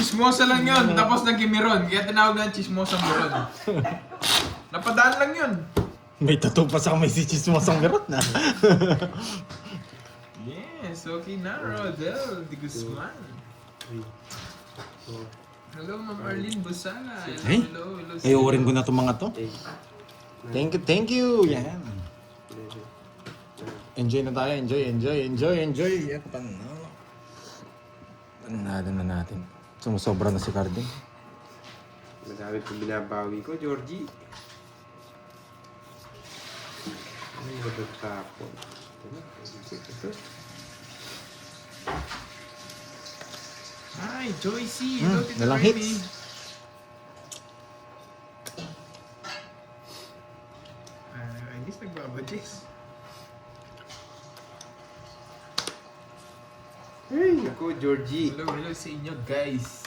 Chismosa lang yun, tapos naging Miron. Kaya tinawag na Chismosa Miron. Napadaan lang yun. May tattoo pa sa may si Chismosang Garot na. Yes, okay na, Rodel de Guzman. Hello, Ma'am Arlene Busala. Hey, Hello. ayoko ko na itong mga to. Thank you. Yan. Enjoy na tayo, enjoy. Yan, panalo na natin. Sumusobra na si Carding. Madami kong binabawi ko, Georgie. Ano yung matatapon? Ito. Hi, Joycey. Hello, Tita walang Rainy. hits. Hindi nagbabadis. Ay, naku, Georgie. Hello sa inyo, guys.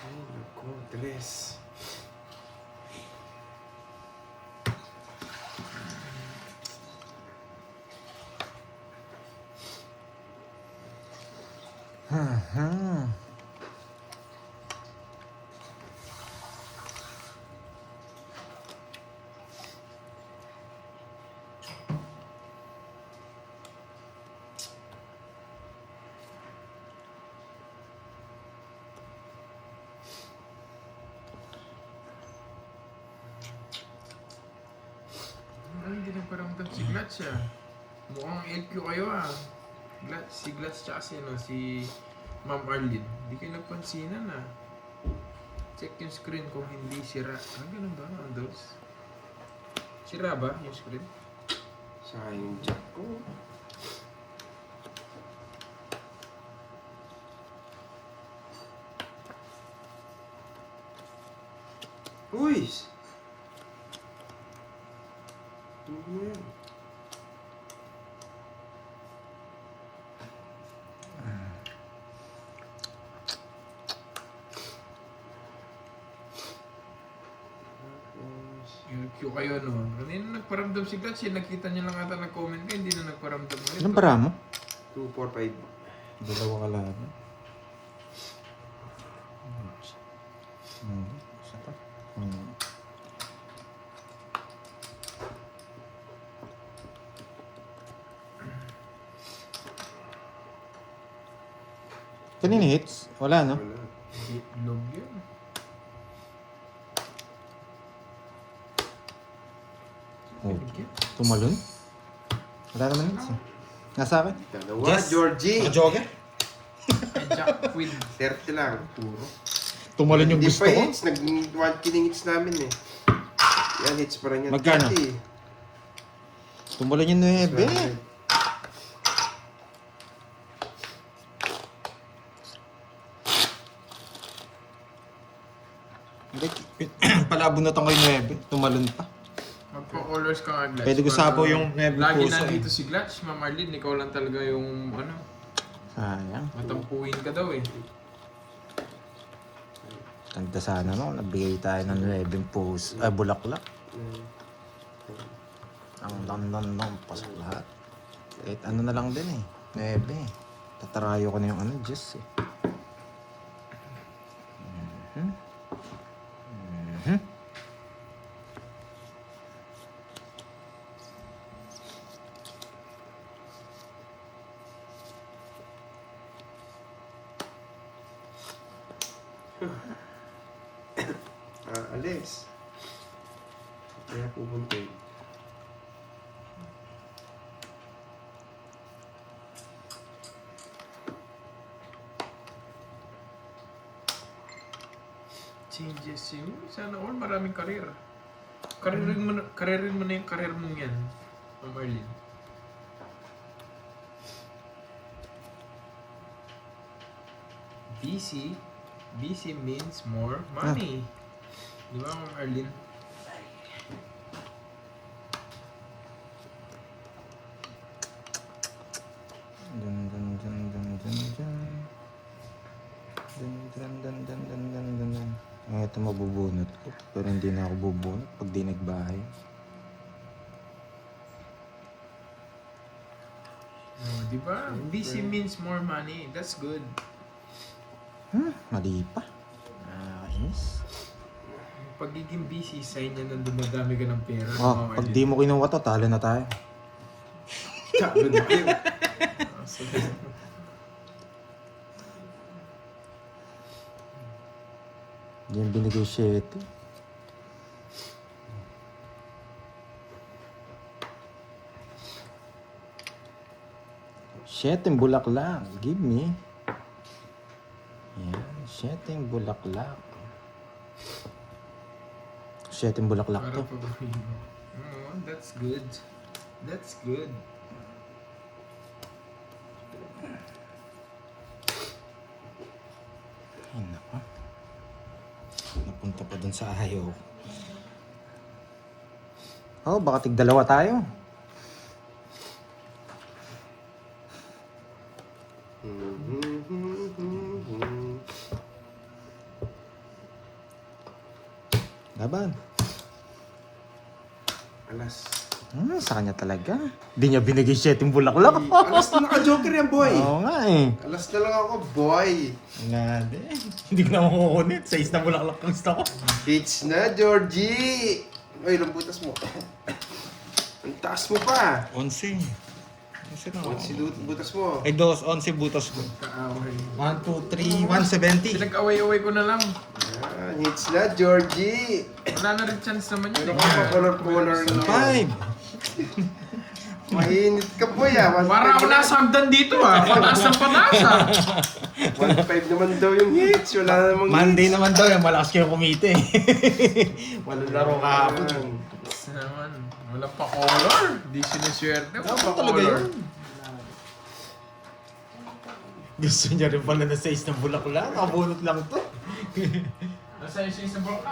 Ay, naku, tres. Hindi nagparamdam si Glatz ah. Mukhang LQ kayo ah. Si Glatz tsaka si Ma'am Arlene. Hindi kayo nagpansinan ah. Check yung screen kung hindi sira. Ganun ba, Aldos? Sira ba yung screen? Sayang yung jack ko. Uy! Ano mo yan? LQ kayo no. Kanina nagparamdam si Glatz. Nakita niya lang ata nag-comment ka. Hindi na nagparamdam ulit. Anong para mo? 2, 4, 5. Dalawa ka lang. Isa pa. Kanina hits? Wala, no? Wala. Itlog yun. Oh, tumalon? Wala naman hits, eh. Nasa akin? Dalawa, Yes. Georgie. Jogger? Jack with 30 lang. puro. Tumalon yung Hindi gusto pa ko. hits. Nag-1 kining hits namin eh. Yan, hits pa rin yan. Magkano? 30. Tumalon yung 9. Palabo na tong kay 9. Tumalon pa. Magpa-colors ka nga, Glatz. Pwede ko sapo yung Neb Lagi puso, nandito eh. si Glatz, Ma'am Arlene. Ikaw lang talaga yung ano, Sayang. matampuhin ka daw eh. Ganda sana no, nagbigay tayo ng 9 puso. Bulaklak. Ang dam pasok lahat. Kahit ano na lang din eh. 9. Tatarayo ko na yung ano, Diyos eh. Alex. Kaya pupunta yun. Changes yun. Sana all maraming karir. Karirin mo na yung karir mong yan, Ma'am Arlene. BC means more money. Di ba, Ma'am Arlene? Dun dun dun dun dun dun. Dun dun dun dun dun dun dun dun. ito mabubunot ko. Pero hindi na ako bubunot pag di nagbahay. Oh, di ba? Busy means more money. That's good. Mali pa. Nakakainis. Yung pagiging busy, sign yan na dumadami ka ng pera. Oh, pag di mo kinuha to, talo na tayo. Talo na kayo. Hindi yan binigay 7. Siyeteng bulaklak. Give me. Yan. Siyeteng bulaklak. Siyeteng bulaklak Para to. pag-uwi mo. Oh, that's good. That's good. Ay, nako. Napunta pa dun sa ayaw. Oh, baka tig-dalawa tayo. Laban. Alas. Sa kanya talaga. Hindi niya binigay 7 bulaklak. Alas na naka-joker yan, boy. Oo nga eh. Alas na lang ako, boy. Nga din. Hindi ko na makukunit. 6 na bulaklak ang gusto ko. Hits na, Georgie. Ay, ilang butas mo. Ang taas mo pa. 11. 11 na ako. Si butas mo. Ay, 11 butas ko. Kaaway. 1, 2, 3, 170. Pinag-away-away ko na lang. Yan, hits na, Georgie. Wala na rin chance naman yun. Ano ka pa, color na lang. 5. Mainit ka, boy, ah. Para ako nasa hagdan dito ah. Pataas ng pataas ah. 1.5 naman daw yung hits. Wala namang Monday hits. naman daw yan. Malakas kayo kumite eh. Walang laro kahapon. Yan. Isa naman. Wala pa color. Di sinuswerte. Wala pa Talaga color. yun. Gusto niya rin pala na 6 ng bulaklak. Kabunot lang to. Nasa yung sa block.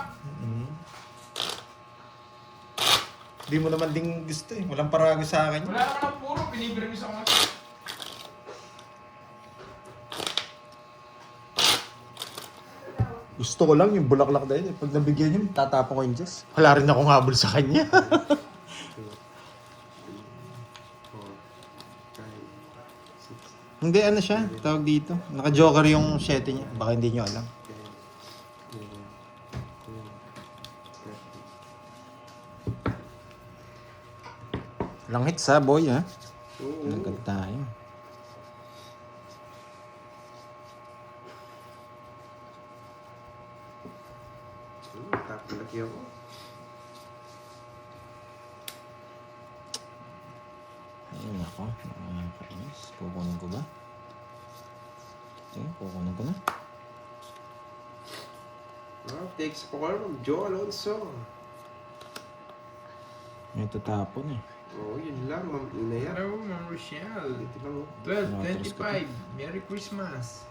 Di mo naman ding gusto eh. Walang parago sa akin. Wala naman ang puro. Pinibigay sa mga. Gusto ko lang yung bulaklak na yun eh. Pag nabigyan niyo, tatapon ko yung Diyos. Wala rin akong habol sa kanya. 4, 5, 6, Hindi, ano siya? Tawag dito. Naka-joker yung 7 niya. Baka hindi niyo alam. 10, 11, 12, 13. Lang hits ha, boy ha. Oo. Nagag tayo. Tapilaki ako. Ayun ako. Nakakainis. Kukunin ko ba? Okay, kukunin ko na. Takes a call from Joe Alonso. May tatapon eh. Oo, yun lang, Ma'am Inaya. Hello, Ma'am Rochelle. Dito lang, oh. 12:25. Merry Christmas.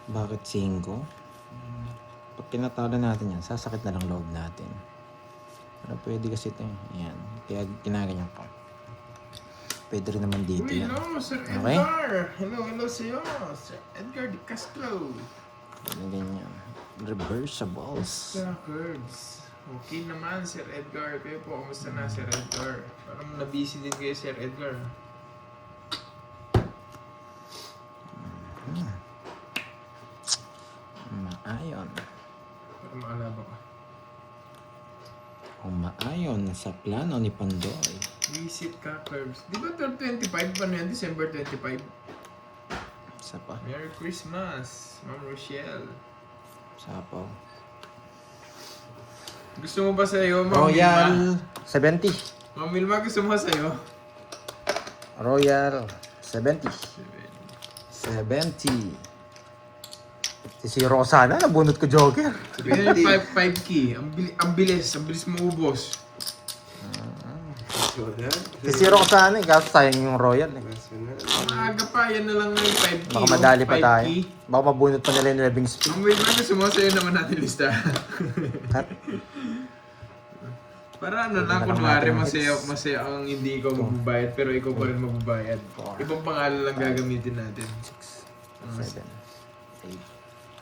Bakit 5? Pag pinatalo natin yan, sasakit na lang loob natin. Pero pwede kasi ito eh. Ayan. Kaya ginaganyan ko. Pwede rin naman dito Uy, yan. hello, Sir Okay. Edgar. Hello sa'yo. Sir Edgar de Castro. Ganyan. Reversables. Curves. Okay naman, Sir Edgar. Kayo po, kumusta na, Sir Edgar? Parang nabusy din kayo, Sir Edgar. Maayon. Para maalaba ka. Umaayon sa plano ni Pandoy. Visit ka, Curves. Di ba 12:25 pa na yan? December 25. Isa pa. Merry Christmas, Ma'am Rochelle. Sapaw. Gusto mo ba sa'yo, Ma'am Wilma? Royal 70. Ma'am Wilma, gusto mo sa'yo? Royal 70. 70. Si Zero sana, nabunot ko Joker. Sabihin yung 5 key. Ang bilis maubos. So, yan. Si Zero sana, kaso sayang yung Royal eh. Maaga pa, yan na lang yung 5 key. Baka madali pa 5 tayo. key. Baka mabunot pa nila yung living speed. Ma'am Wilma, gusto mo sa'yo naman natin lista. At Para ano Pwede na, na lang kunwari natin masaya ang hindi ikaw magbabayad pero ikaw pa rin magbabayad. Ibang pangalan lang gagamitin natin. 7.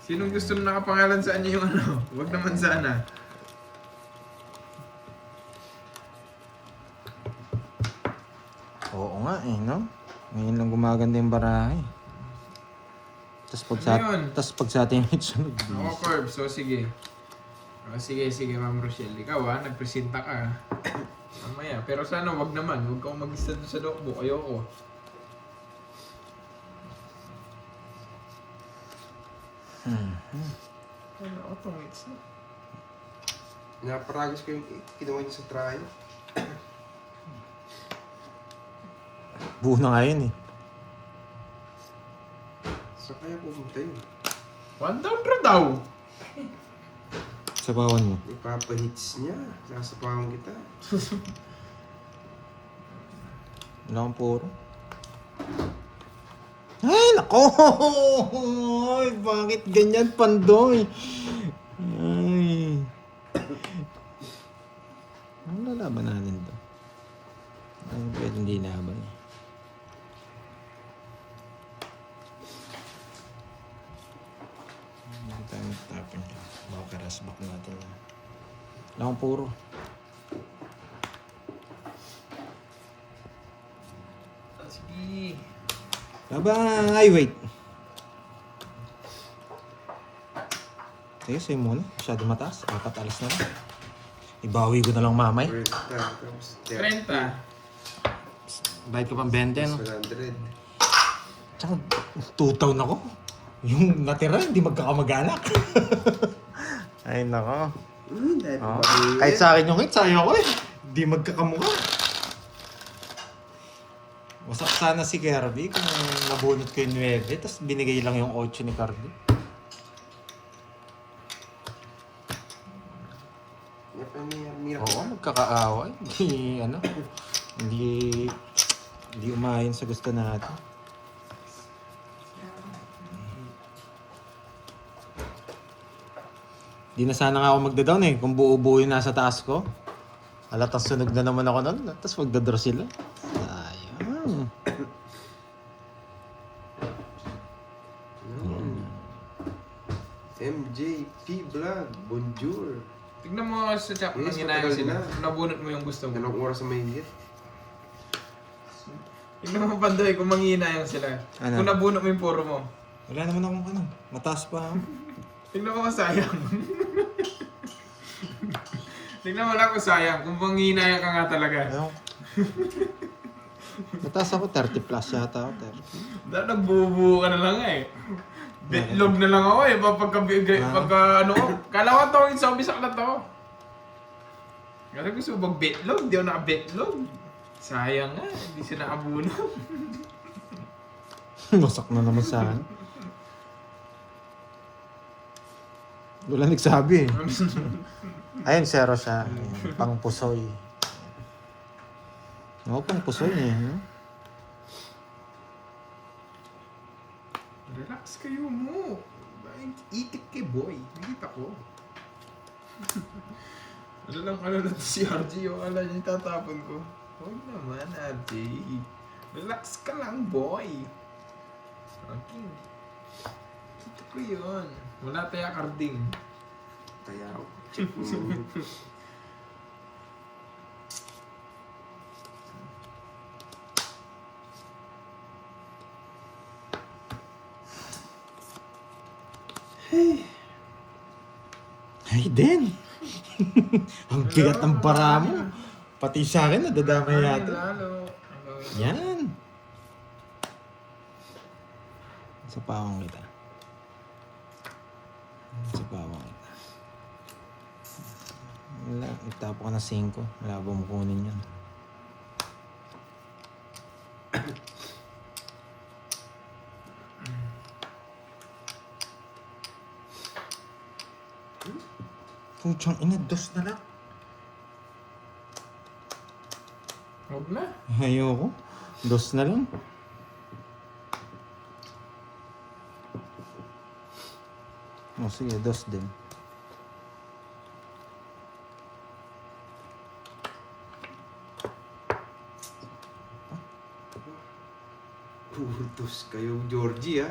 Sinong gusto na nakapangalan sa inyo yung ano? Huwag naman sana. Oo nga eh, no? Ngayon lang gumaganda yung barahe. Ano yun? Pag sa atin yung sunod. Ako, Corb. So, sige. Sige, Ma'am Rochelle. Ikaw, nagpresenta ka. Mamaya. Pero sana, wag naman. Huwag kang mag-isa doon sa notebook. Ayoko. Ano, automates na. Naparagos ko yung kinuha niya sa trial. Buo na nga yun eh. Sa kaya pumunta yun. One down draw daw. Sa bawan mo. Ipapahits niya. Sasapawan kita. Wala akong puro. Ay, nako! Ay, bakit ganyan, Pandoy? Ay. Ano lalaban natin to? Ay, pwede hindi laban eh. Hindi tayo magtapon niya. Baka karasbak natin yan. Wala akong puro. Sige. Laban! Ay, wait! Sige, sa'yo muna. Masyado mataas. 4 alas na lang. Ibawi ko na lang mamay. 30. Tapos 30. Bayad ko pang 20, no? 100. Tsaka 2,000 ako. Yung natira, hindi magkakamag-anak. Ay, nako. Dahil Oh. mabait. Kahit sa akin yung hit, sa'yo ko eh. Hindi magkakamukha. Wasak sana si Kirby kung nabunot ko yung 9, tapos binigay lang yung 8 ni Kirby. Oo, magkakaaway. Hindi, ano, hindi umayon sa gusto natin. Di na sana nga ako magda-down eh. Kung buo-buo yung nasa taas ko. Halatang sunog na naman ako nun. Tapos magda-draw sila. Sayang. MJP Vlog. Bonjour. Tignan mo sa chat nang Yes, hinayang matagal sila. na. Nabunot mo yung gusto mo. Dalawang oras sa mahigit. Tignan mo, Pandoy, kung manghihinayang sila. Ano? Kung nabunot mo yung puro mo. Wala naman akong ano. Mataas pa. Tignan mo kung sayang. Tignan mo lang kung sayang. Kung manghihinayang ka nga talaga. Ayaw. Mataas ako. 30 plus yata ako. 30. Dahil nagbubuo ka na lang eh. Betlog na lang ako eh. Pagka ano ko. Kala ko to, yung zombie sakla to. Kasi gusto mo bag-betlog? Di ako naka-betlog. Sayang nga, hindi siya nakabuno. Masak na naman sa akin. Wala nagsabi eh. Ayun, zero siya. Ayun, pang pusoy. Oo, pang pusoy eh. No? Relax kayo mo. Ikit kay boy. Nakita ko. Ano lang si RJ yung ala niya tatapon ko. Huwag naman, RJ. Relax ka lang, boy. Okay. Kita ko yun. Wala tayo karding. Kaya check mo. Ay, din. Ang bigat ng bara mo. Pati sa akin, nadadamay yata. Lalo. Yan. Sa pawang kita. Sa pawang kita. Wala, nagtapo ka na 5. Wala ba mo kunin yan? Puchang ina, 2 na lang. Huwag na. Ayoko. 2 na lang. O sige, 2 din. Putos kayo, Georgie ha.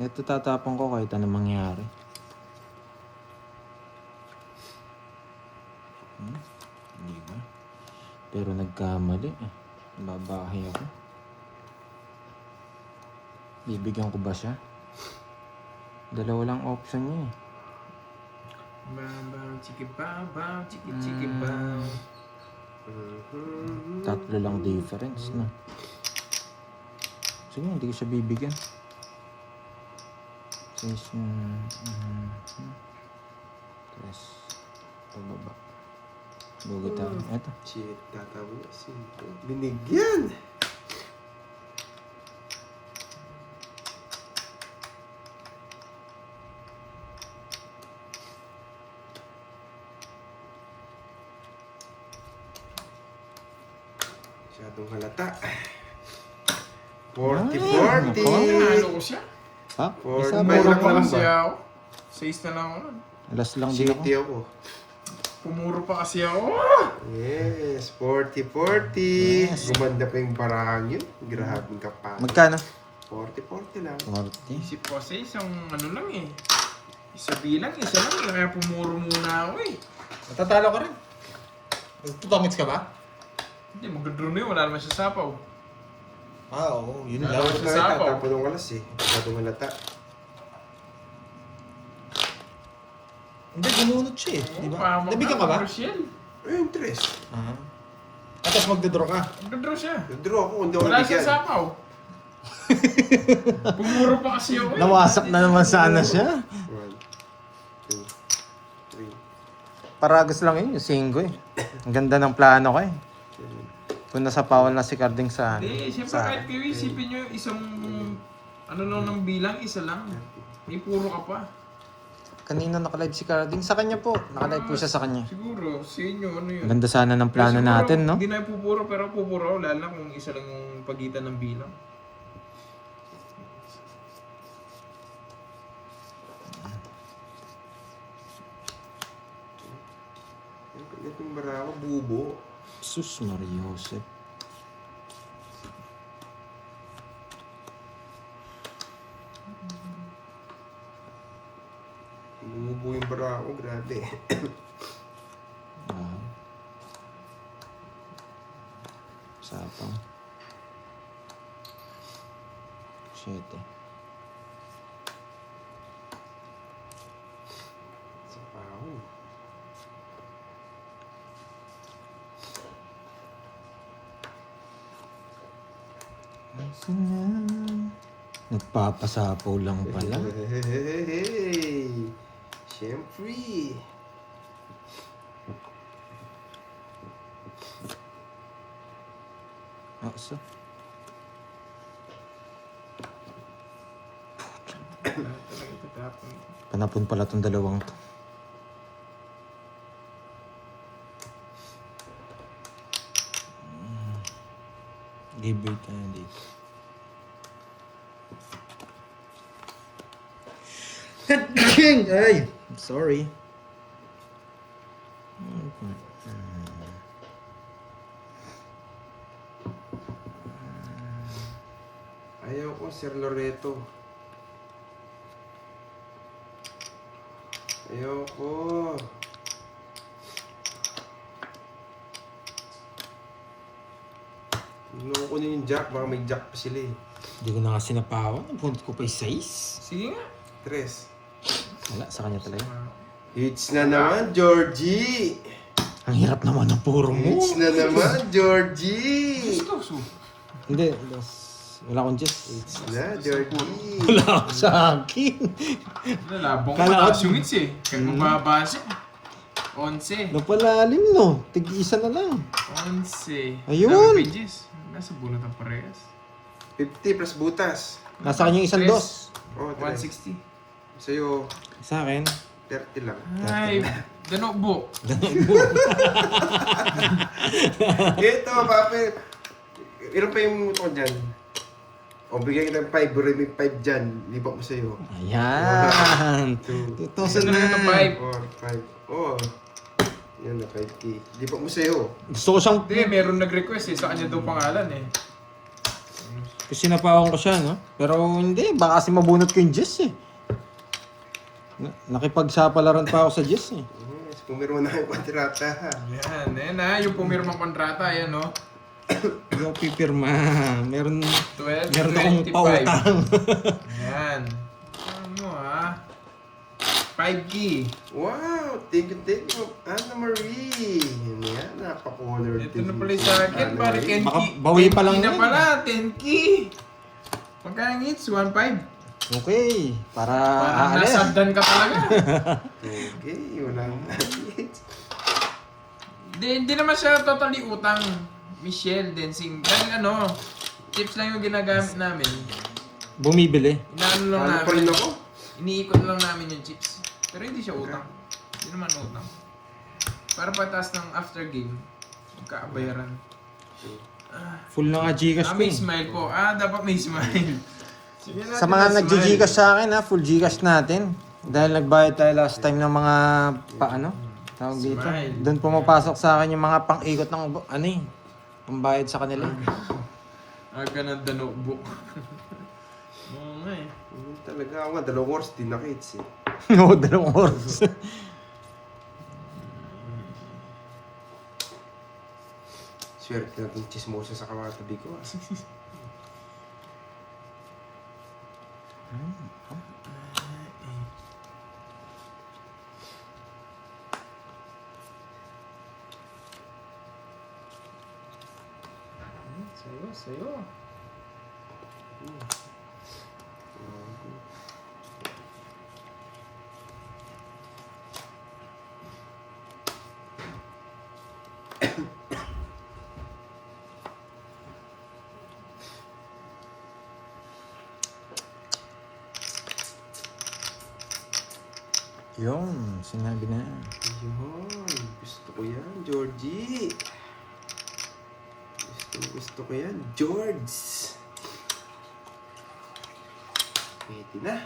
Ito tatapon ko kahit anong mangyari. Hindi ba? Pero nagkamali eh. Babahay ako. Bibigyan ko ba siya? Dalawa lang option niya eh. Baw, chiki baw, chiki baw. Tatlo lang difference, no? Sige, hindi ko siya bibigyan. Tres, tres, pababa. Lugi tayo. Eto. Shit, tatawa na si... Binigyan! Masyadong halata. 40-40! Nanalo ko siya. Ha? For Isa, may Pumuro lang pa lang kasi ba? ako. 6 na lang ako nun. Alas lang di ako. City ako. Pumuro pa kasi ako. Yes, 40-40. Yes. Gumanda pa yung barang yun. Grabing kapal. Magkano? 40-40 lang. 40. Isip ko kasi isang ano lang eh. Isa bilang, isa lang eh. Kaya pumuro muna ako eh. Matatalo ka rin. Nagtutongits ka ba? Hindi, mag-draw na yun. Wala naman siya sapaw. Ah, oo. Yun lang. Tapos na Sapaw. ito, tapos ng alas eh. Masyadong halata. Hindi, gumunod siya eh. Di ba? Pamag Nabigyan ka ba? Rochelle. Ayun, tres. Ah. At tapos magdodraw ka. Mag-draw siya. Nag-draw ako, hindi ako Wala nabigyan. siyang sapaw. Pumuro pa kasi ako eh. Nawasak na naman sana siya. 1, 2, 3, Paragas lang yun, yung singgo eh. Ang ganda ng plano ko eh. Kung nasa pawal na si Carding sa Hindi, siyempre kahit kayo isipin nyo yung isang ano lang ng bilang, isa lang. May puro ka pa. Kanina nakalive si Carding. Sa kanya po. Nakalive po siya sa kanya. Siguro, sa inyo, ano yun? Ang ganda sana ng plano Siguro, natin, no? Hindi na pupuro, pero pupuro, lalo na kung isa lang yung pagitan ng bilang. Ito yung bara ako, bubo. Sus Maria Jose. Bubo yung bara ako, grabe. Ah. Sapang. 7. Sa pao. Nagpapasapaw lang pala. Hey! Siyempre. Ah, so. Talaga ito tapon. Panapon pala tong dalawang to. Give it tayo dito. Ay! Sorry. Ayaw ko, Sir Loreto. Ayaw ko. Nung kunin yung jack, baka may jack pa sila eh. Hindi ko na nga sinapawan. Punto ko pa yung 6. Sige nga. Tres. Wala, sa kanya talaga. Hits na naman, Georgie! Ang hirap naman ng puro mo. Hits na naman, Georgie! Gusto, su. Hindi, wala akong Jess. Hits na, Georgie! Wala ako sa akin. Labong Kala ko- mataas yung hits eh. Kaya mababa siya. 11. Napalalim no. Tig-isa na lang. 11. Ayun. Dami pages. Nasa bunot ang parehas. 50 plus butas. Nasa kanya yung isang Tres. dos. Oh, tres. 160. Sa'yo, Sa akin. 30 lang. Ay, danokbo. Ito, papi. Ilan pa yung ito dyan? O, bigyan kita ng 5. Buri may 5 dyan. Lipat mo sa'yo. Ayan. 2, 2,000 Ito na ito, na. 5. 4, 5. Oh. Yan na, 5K. Lipat mo sa'yo. Gusto ko siyang... Hindi, meron nag-request eh. Sa kanya daw pangalan eh. Kasi sinapawan ko siya, no? Pero hindi, baka kasi mabunot ko yung Jess eh. Nakipagsapalaran pa ako sa Jess eh. Yes, pumirma na yung kontrata ha. Yan ha. Yung pumirmang kontrata, yan no. Hindi ako pipirma. Meron 12, akong 25. pautang. Yan. Ano ha? 5 key. Wow! Thank you, Anna Marie. Yan, napaka-honored. Ito na pala sa akin, pare 10 Baka key. bawi pa 10 lang key na yan. pala, 10 key. Magkano hits? 1.5. Okay, para Parang aalis. nasabdan ka talaga. Okay, wala na. Hindi naman siya totally utang. Michelle, dancing. Dahil ano, tips lang yung ginagamit namin. Bumibili. Inaano lang Ano pa rin namin. ako? Iniikot lang namin yung chips. Pero hindi siya utang. Hindi naman utang. Para pataas ng after game. Magkaabayaran. Full na nga Gcash ko May eh. smile po. Dapat may smile. Sige natin Sa mga na nag-Gcash sa akin ha, full Gcash natin. Dahil nagbayad tayo last time ng mga paano? Tawag dito. Smile. Doon pumapasok sa akin yung mga pang-ikot ng ano eh. Pambayad sa kanila. Aga ng the notebook. Oo nga eh. Talaga ako nga, 2 oras din nakits eh. Oo, 2 oras. Swerte natin chismosa sa kawatabi ko ah. Sayo. Yun, sinabi na. Yun, gusto ko yan, Georgie. Gusto ko yan, George. Pwede na.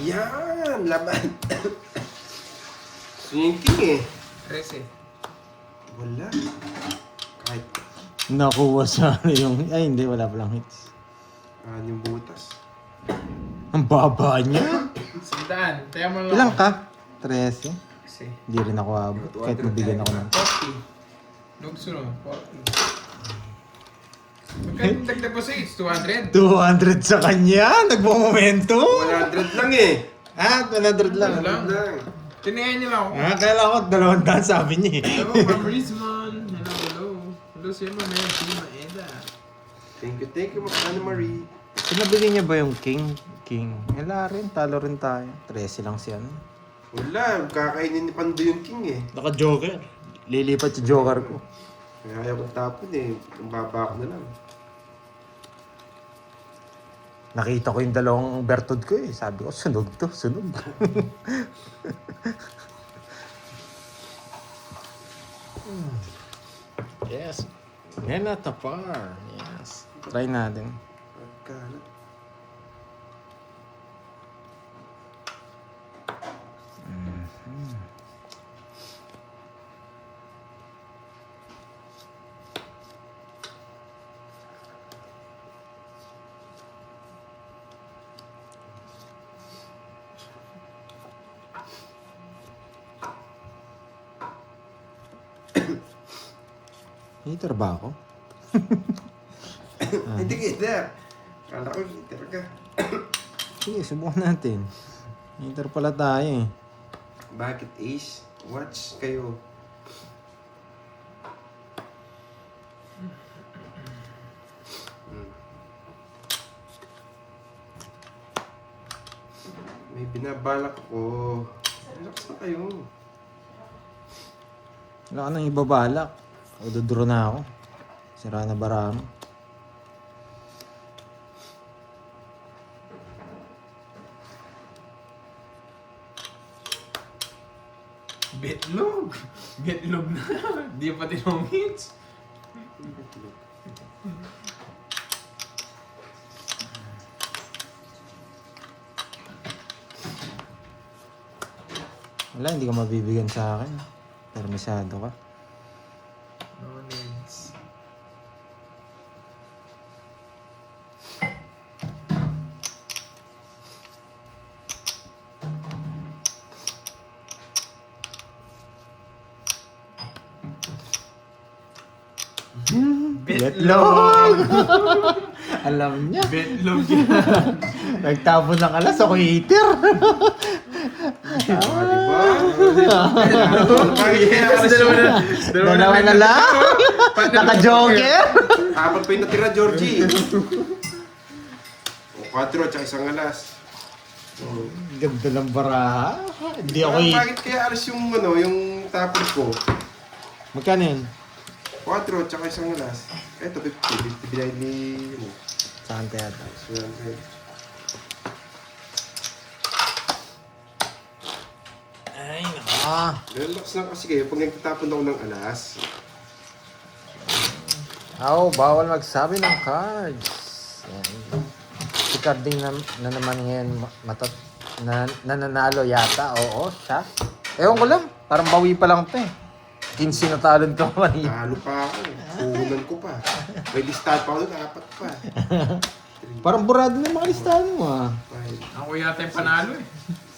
Yan, laban. Swinking eh. 13. Wala. Kahit Nakuha sa ano yung... Ay, hindi. Wala palang hits. yung butas. Ang baba niya. Sandaan. Kaya mo lang. Ilang ka? 13? Kasi. Hindi rin ako abot. Kahit mabigyan ako ng... 40. Lugso no? 40. Magkano dagdag ko sa'yo? It's 200. 200 sa kanya? Nagmomomento? 100 lang eh. 100 lang. 100 lang. Lang. Tinayan nila ako. Kala ko 200 sabi niya eh. Hello, Ma'am Rizman. Hello. Hello sa'yo, Ma'am Maeda. Thank you, Anna Marie. Sinabili niya ba yung King? Wala rin, talo rin tayo. 13 lang siya. No? Wala, kakainin ni Pando yung king eh. Naka-joker. Lilipat yung joker ko. Kaya ayaw kong tapon eh. Ang baba ko na lang. Nakita ko yung dalawang Bertod ko eh. Sabi ko, sunog to, sunog. Yes. Nena Tapar. Yes. Try natin. Pagkalat. Hater ba ako? Hindi kita. Kala ko kita ka. Sige, subukan natin. Hater pala tayo eh. Bakit Ace? Watch kayo. May binabalak ko. Relax na kayo. Wala ka nang ibabalak. O dudro na ako. Sira na barama. Betlog. Betlog na. Di pa tinong hits. Wala, hindi ka mabibigyan sa akin. Permisado ka. Betlog! Alam niya. Betlog yan. Nagtapon ng alas, ako hater. Ah, diba? Yes, Dalawa na lang. Naka-joker. Apat pa yung natira, Georgie. O, 4 at saka isang alas. Oh. Ganda ng baraha. Hindi ako hater. Bakit kaya alas yung yung tapos ko? Magkano yun? 4 at saka isang alas. Eto, 50. 50 binayad ni... Saan kaya ito? 100. Ay, naka. Relax lang kasi kayo pag nagtatapon ako ng alas. Bawal magsabi ng cards. Yan. Si Carding na naman ngayon nananalo yata. Oo, siya. Ewan ko lang. Parang bawi pa lang ito eh. 15 na talon to kanina. Talo pa ako. Puhunan ko pa. May listahan pa ako doon, 4 pa. Parang burado na yung mga listahan mo ah. 5, Ako yata yung panalo eh.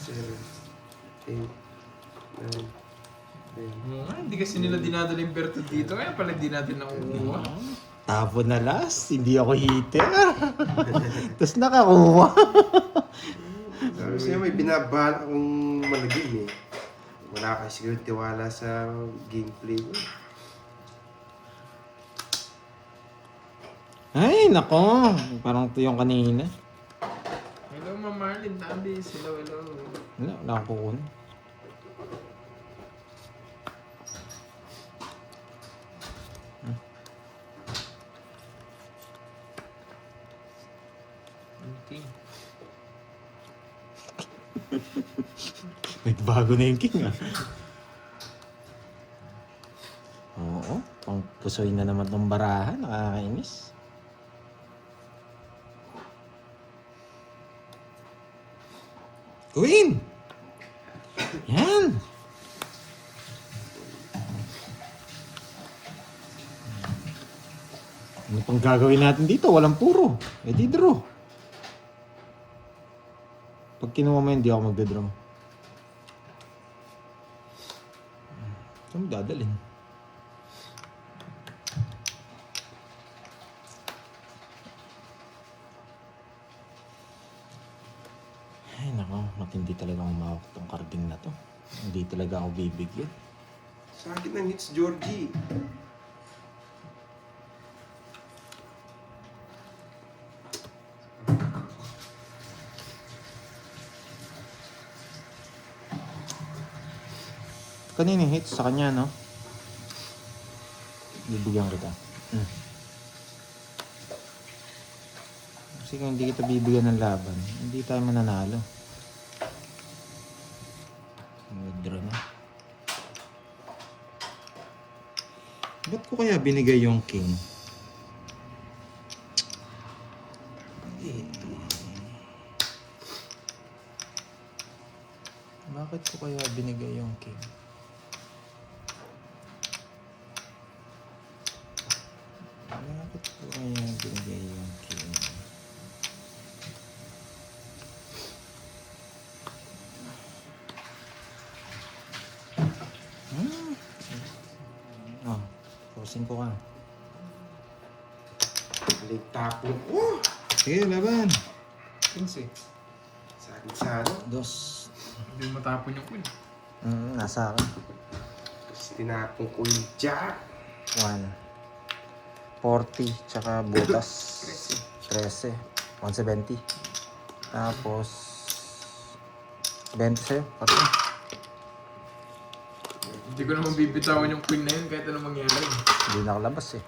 7, 8, 9, 10. Hindi kasi nila dinadala yung Berto dito. Kaya pala di natin nakukuha. Tapo na last. Hindi ako hitter. Tapos nakakuha. Sabi sa'yo, may binabahan akong malagim eh. Wala kasi siguro tiwala sa gameplay ko. Ay, nako. Parang ito yung kanina. Hello, Ma'am Marlene. Tabis. Hello. Wala akong kukunin. Okay. Nagbago na yung king ah. Oo, pang pusoy na naman tong barahan. Nakakainis. Queen! Yan! Ano pang gagawin natin dito? Walang puro. Eh di draw. Pag kinuha mo yun, di ako magdadraw. Saan mo dadalhin? Ay nako, matindi talaga umawak tong carding na to. Hindi talaga ako bibigyan. Sa akin ng hits, Georgie. Kanina yung hits sa kanya, no? Bibigyan kita. Kasi kung hindi kita bibigyan ng laban, hindi tayo mananalo. Withdraw na. Ba't ko kaya binigay yung king? Bakit ko kaya binigay yung king? Bakit ko kaya binigay yung king? Oh, forcing ko ka. Aling tapo ko. Sige, laban. 15. Sa akin sa ano. Dos. Hindi matapon yung queen. Nasa akin. Tapos tinapong ko yung jack. 1. 40, tsaka butas. 13. 170. Tapos 20 sa'yo. Pati. Hindi ko naman bibitawan yung queen na yun kahit anong mangyari. Hindi nakalabas eh.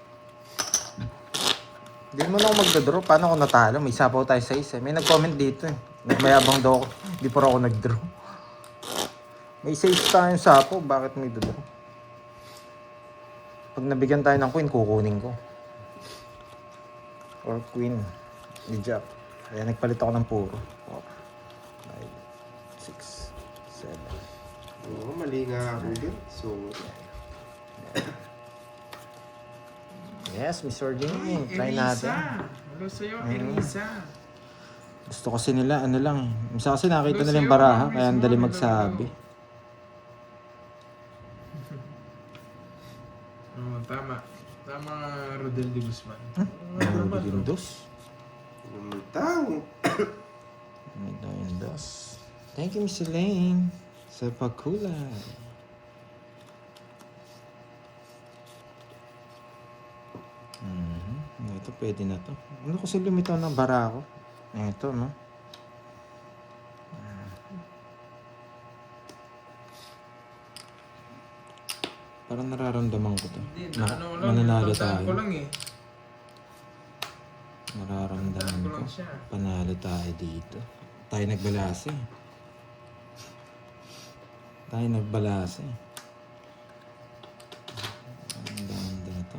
Hindi naman ako magda-draw. Paano ako natalo? May sapaw tayo sa isa. May nag-comment dito eh. Nagmayabang daw ako. Hindi pa ako nag-draw. May safe tayong sapaw. Bakit may draw? Pag nabigyan tayo ng queen, kukunin ko. Or queen. Ni Jack. Kaya nagpalit ako ng puro. 4, 5, 6, 7. Oo, mali nga ako din. So, Yes, Mr. Jimmy. Try natin. Hello sa'yo, Elisa. Gusto kasi nila, ano lang eh. Misa kasi nakita nila yung baraha, kaya ang dali magsabi. Tama. Tama, Rodel de Guzman. Windows. Lumutang. Windows. Thank you, Miss Elaine. Sa pakulay. Ito, pwede na to. Ano kasi lumitaw ng bara ako? Ito, no? Parang nararamdaman ko to. Hindi, Na, ano lang. mananalo Tandaan ko tayo. lang eh. Nararamdaman Tandaan ko ko. lang siya. Panalo tayo dito. Tayo nagbalasa eh. Tayo nagbalasa eh. Ang ganda to.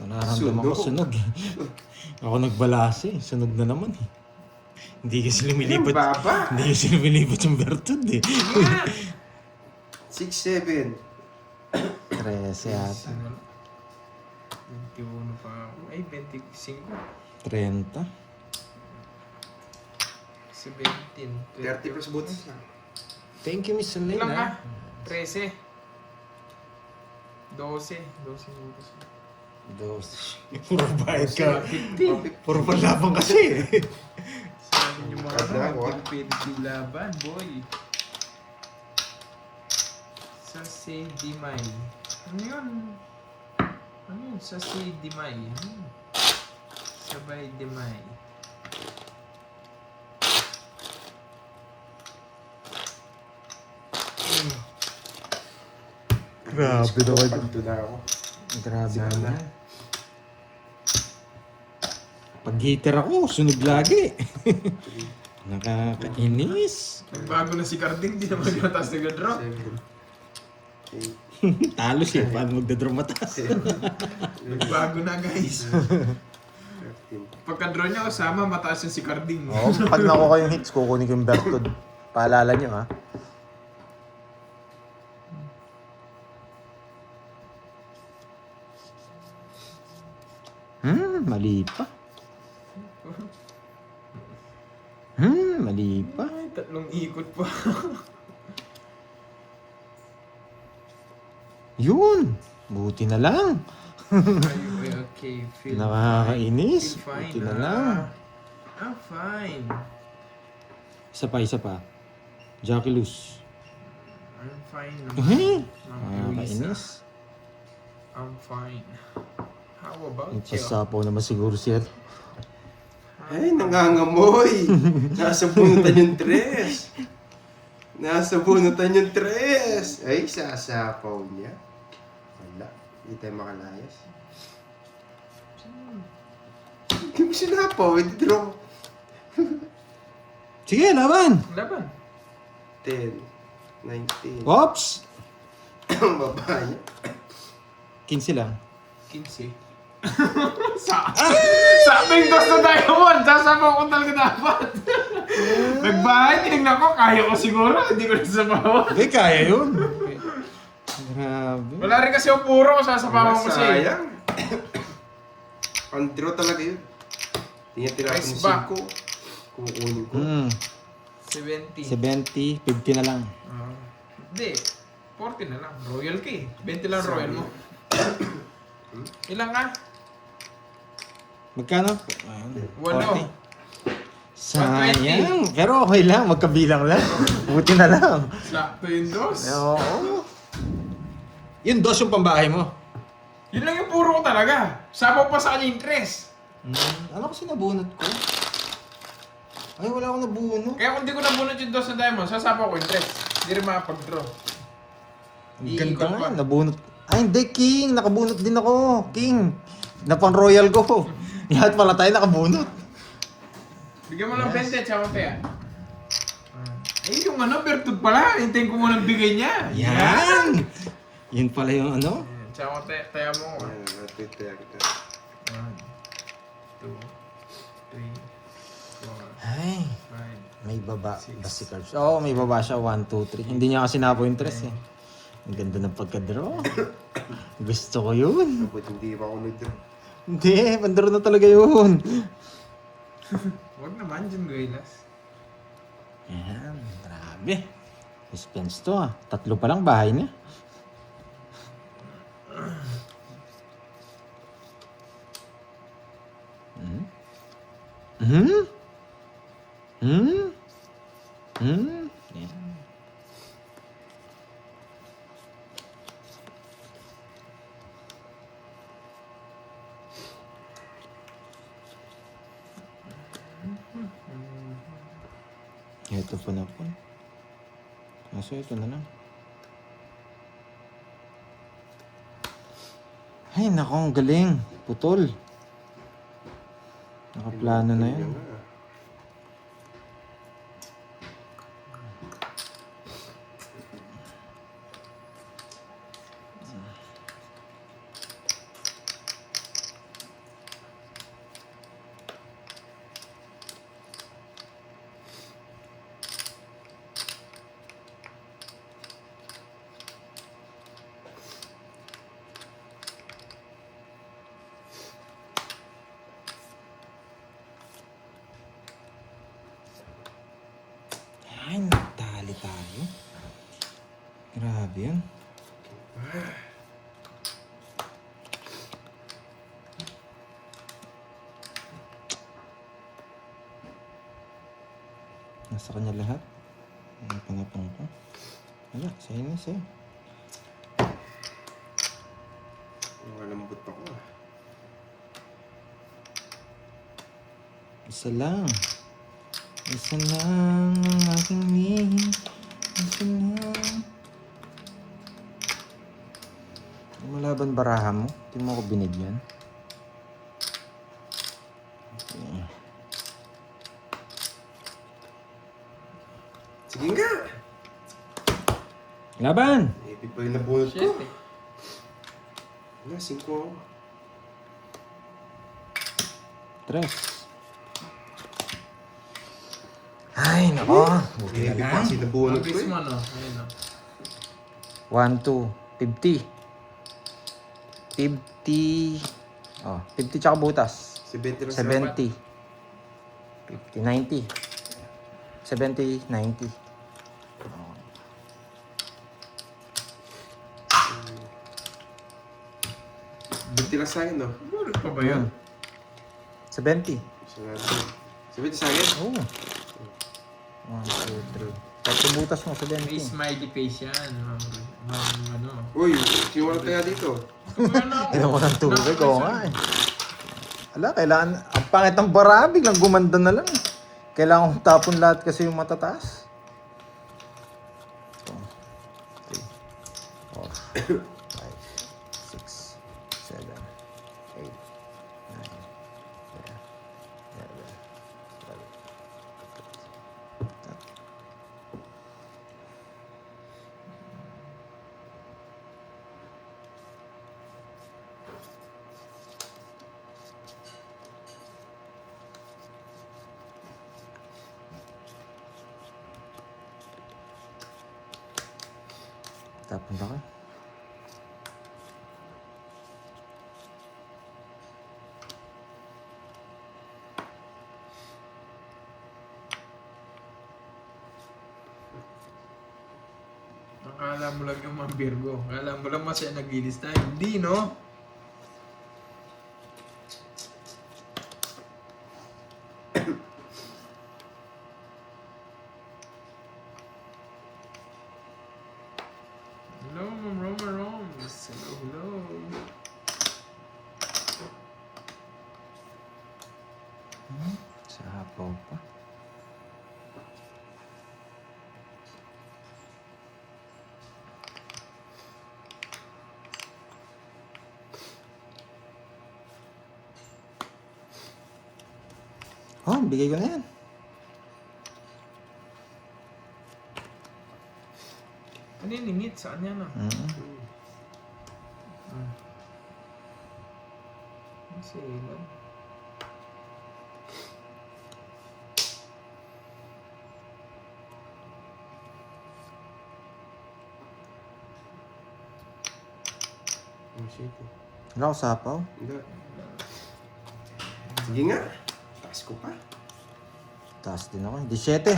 Nararamdaman ko sunog eh. Ako nagbalasa eh. Sunog na naman eh. Hindi kasi lumilipat. Baba. Hindi kasi lumilipat yung Bertud eh. 6-7. 13 yata. 21 pa ako. Ay, 25. 30. 17. 30 plus boots. Thank you, Miss Elaine. Ilang ka? ah. 13. 12. 12 butas. Dos. Puro bayad ka. 50. Puro panlabang kasi eh. Sabi niyo mga Kada ako, ano, pwede laban, boy. Sa si Dimay. Ano yun? Ano yun? Sa si Dimay. Sabay Dimay. Grabe naman. Pagto na ako. Grabe Sana. naman. Pag heater ako, sunog lagi. Nakakainis. Nagbago na si Carding, di naman mataas na drop. 7. 8. Talo siya, paano magdadraw mataas? Nagbago na guys. 13. Pagka-draw niya kasama, mataas yung si Carding. Oo, pag nakuha yung hits, kukunin ko yung Bertud. Paalala nyo ha. Mali pa. Mali pa. Ay, 3 ikot pa. Yun! Buti na lang. Ay, okay. Feel Nakakainis. fine. Buti na lang. I'm fine. Isa pa. Jackie Luz. I'm fine Eh, naman. Mama Luisa. nakakainis. I'm fine. How about you? Nagpasapaw naman siguro siya. Ay, nangangamoy. Nasa bunutan yung tres. Nasa bunutan yung tres. Ay, sasapaw niya. Wala. Hindi tayo makalayas. Hindi mo sinapaw. Hindi draw. Sige, laban! Laban. 10. 19. Oops! Ang baba niya. 15 lang. 15. Sabi dos na diamond! Sasama ko talaga dapat. Nagbahay, tinignan ko, kaya ko siguro. Hindi ko nasasabawan. Hindi, kaya yun. Grabe. Wala rin kasi yung puro, sasabawan ko siya. Sayang. Ang draw talaga yun. Tinatira ko Nice ng back. 5. Kukunin ko. 70. 70, 50 na lang. Hindi. 40 na lang. Royal ka eh. 20 lang royal mo. Ilang ka? Magkano? Walo. 40. Sayang. Pero okay lang, magkabilang lang. Buti na lang. Sakto yung dos. Oo. Yung dos yung pambahay mo. Yun lang yung puro ko talaga. Sabaw pa sa kanya yung tres. Ano kasi nabunot ko? Ay, wala akong nabunot. Kaya kung di ko nabunot yung dos na diamond, sasabaw ko yung tres. Hindi rin makapag-draw. Ang Iikot ganda nga, pa. nabunot. Ay, hindi, King. Nakabunot din ako. King. Na pang royal ko. Lahat pala tayo nakabunot. Bigyan mo ng 20 at saka kaya. Eh, yung ano, Bertud pala. Hintayin ko muna bigay niya. Yan! Yun pala yung ano. Tsaka taya mo. Ayan, natitira kita. 1, 2, 3, 4, Ay, 5. may baba ba si Carbs? Oo, may baba siya. 1, 2, 3. Hindi niya kasi napo yung tres eh. Ang ganda ng pagka-draw. Gusto ko yun. Dapat hindi pa ako nag-draw. Hindi, pandraw na talaga yun. Huwag naman dyan, Guaylas. Ayan, grabe. Suspense to ah. 3 pa lang bahay niya. Yan. Ito pa na po. Kaso ito na lang. Ay, naku, ang galing. Putol. Nakaplano na yan. Ay, natali tayo. Grabe yan. Nasa kanya lahat. Ano pangapang ko? Wala, sa'yo na sa'yo. Malambot ako ah. Isa lang. Isa lang ang aking hingin. Isa lang. Malaban baraha mo? Hindi mo ako binigyan. Okay. Sige nga! Laban! Ipit pa rin nabunod ko. Shit eh. Wala, 5 ako. Tres. Ay, nako. Buti na Ipit lang. pa kasi nabunod ko Mabilis eh. mo, no? Ayun, no? 1, 2, 50. 50. Oh, 50 tsaka butas. 70 lang 70. 50, 90. 70, 90. Bunti lang sa akin, no? Bulot pa ba yun? 70. Isa natin. 70 sa akin? Oo. 1, 2, 3. Pati butas mo, May 70. smiley face yan. Ano? Uy, sino wala tayo dito? Inom mo ng tubig, oo nga eh. Ala, kailangan, ang pangit ng bara, biglang gumanda na lang. Kailangan kong tapon lahat kasi yung matataas. 2, 3, 4, 5, 6, 7, 8, 9, 10, 11, 12. Tapon ba ka? Akala mo lang yung mga Virgo. Akala mo lang masaya naglilista. Hindi, no? Hello, Ma'am Roma Roms. Hello, hello. Sa hapaw pa. Oh, bigay ko na yan. Ano yung limit? Saan yan, no? Kasi ilan? Oh, shit. Wala ko sa hapaw. Hindi. Sige nga. Taas ko pa. Taas din ako. 17.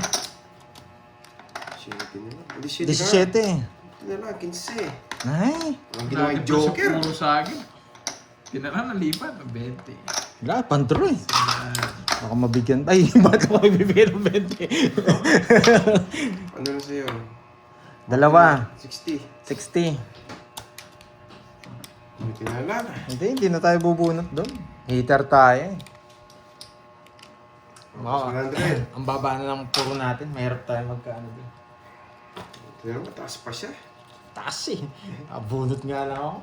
17 na lang. Hindi 17 17. na lang, 15. Ay. Ang ginawa yung Dati pa siya Joker. Puro sa akin. Tinala na lipat. 20. Wala, pandro eh. Ah, Baka mabigyan. Ay, ba't ako bibigyan ng 20? Ano na sa'yo? Dalawa. 60. 60. May tinala na. Hindi na tayo bubunot doon. Heater tayo eh. Tapos 100. Ang baba na ng puro natin. Mahirap tayo magkaano din. Pero mataas pa siya. Taas eh. Bunot nga lang ako.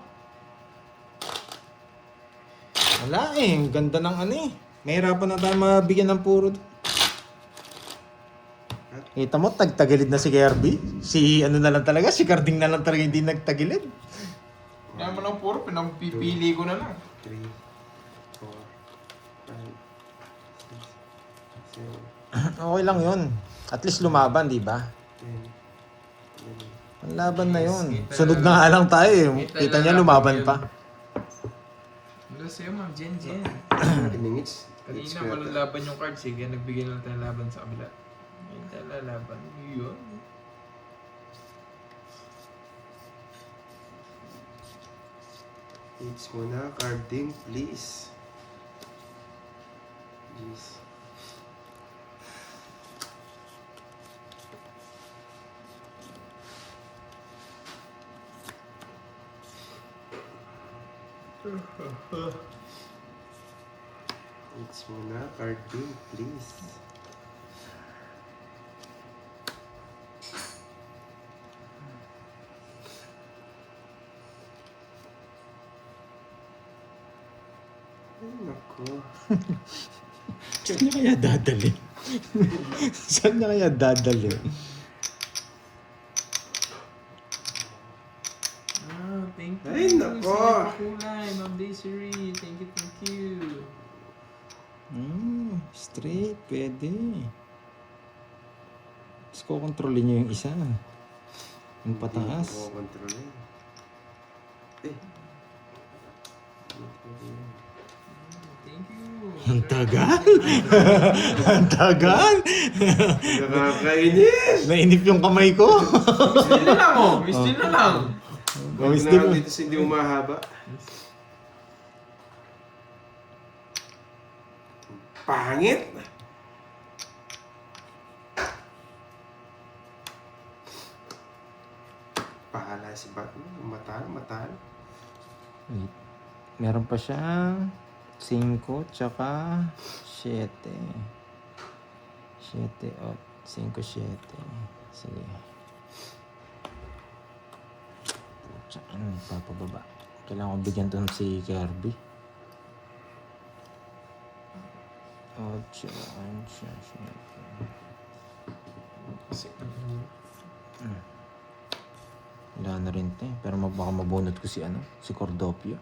Wala eh. Ang ganda ng ano eh. Mahirapan na tayo mabigyan ng puro doon. Kita mo, tagtagilid na si Kirby. Si ano na lang talaga, si Carding na lang talaga hindi nagtagilid. Kaya mo lang puro, pinapipili ko na lang. 3, 4, 5, 6, 7, Okay lang yun. At least lumaban, di ba? 10, 11. Ang laban na yun. Kita Sunod na na nga lang tayo eh. Kita niya lumaban pa. Ano sa'yo, Ma'am Jen Jen? 30 minutes. Kanina walang laban yung card. Sige, nagbigay na lang tayo laban sa kabila. Ngayon tayo lalaban. Yun. Hits mo na, carding, please. Please. Hits mo na, carding, please. Ay, naku. Saan niya kaya dadali? Saan niya kaya dadali? Thank you. Ay, nako. Sa kulay, Ma'am Desiree. Thank you, thank you. Straight, pwede. Tapos kukontrolin niyo yung isa. Yung pataas. Hindi ko kontrolin. Eh. Thank you. Ang tagal! Ang tagal! Nakakainis! Nainip yung kamay ko. Miss din na lang, oh. Miss din na lang. Gawis Dito din na mo. dito sa hindi umahaba. Pangit! Pahala si Batman. Matal. Wait. Meron pa siyang 5 tsaka 7. 7 o 5, 7. Sige. Tsaka ano, papababa. Kailangan ko bigyan doon si Kirby. 8, 7. Wala na rin ito eh. Pero baka mabunot ko si si Cordopio.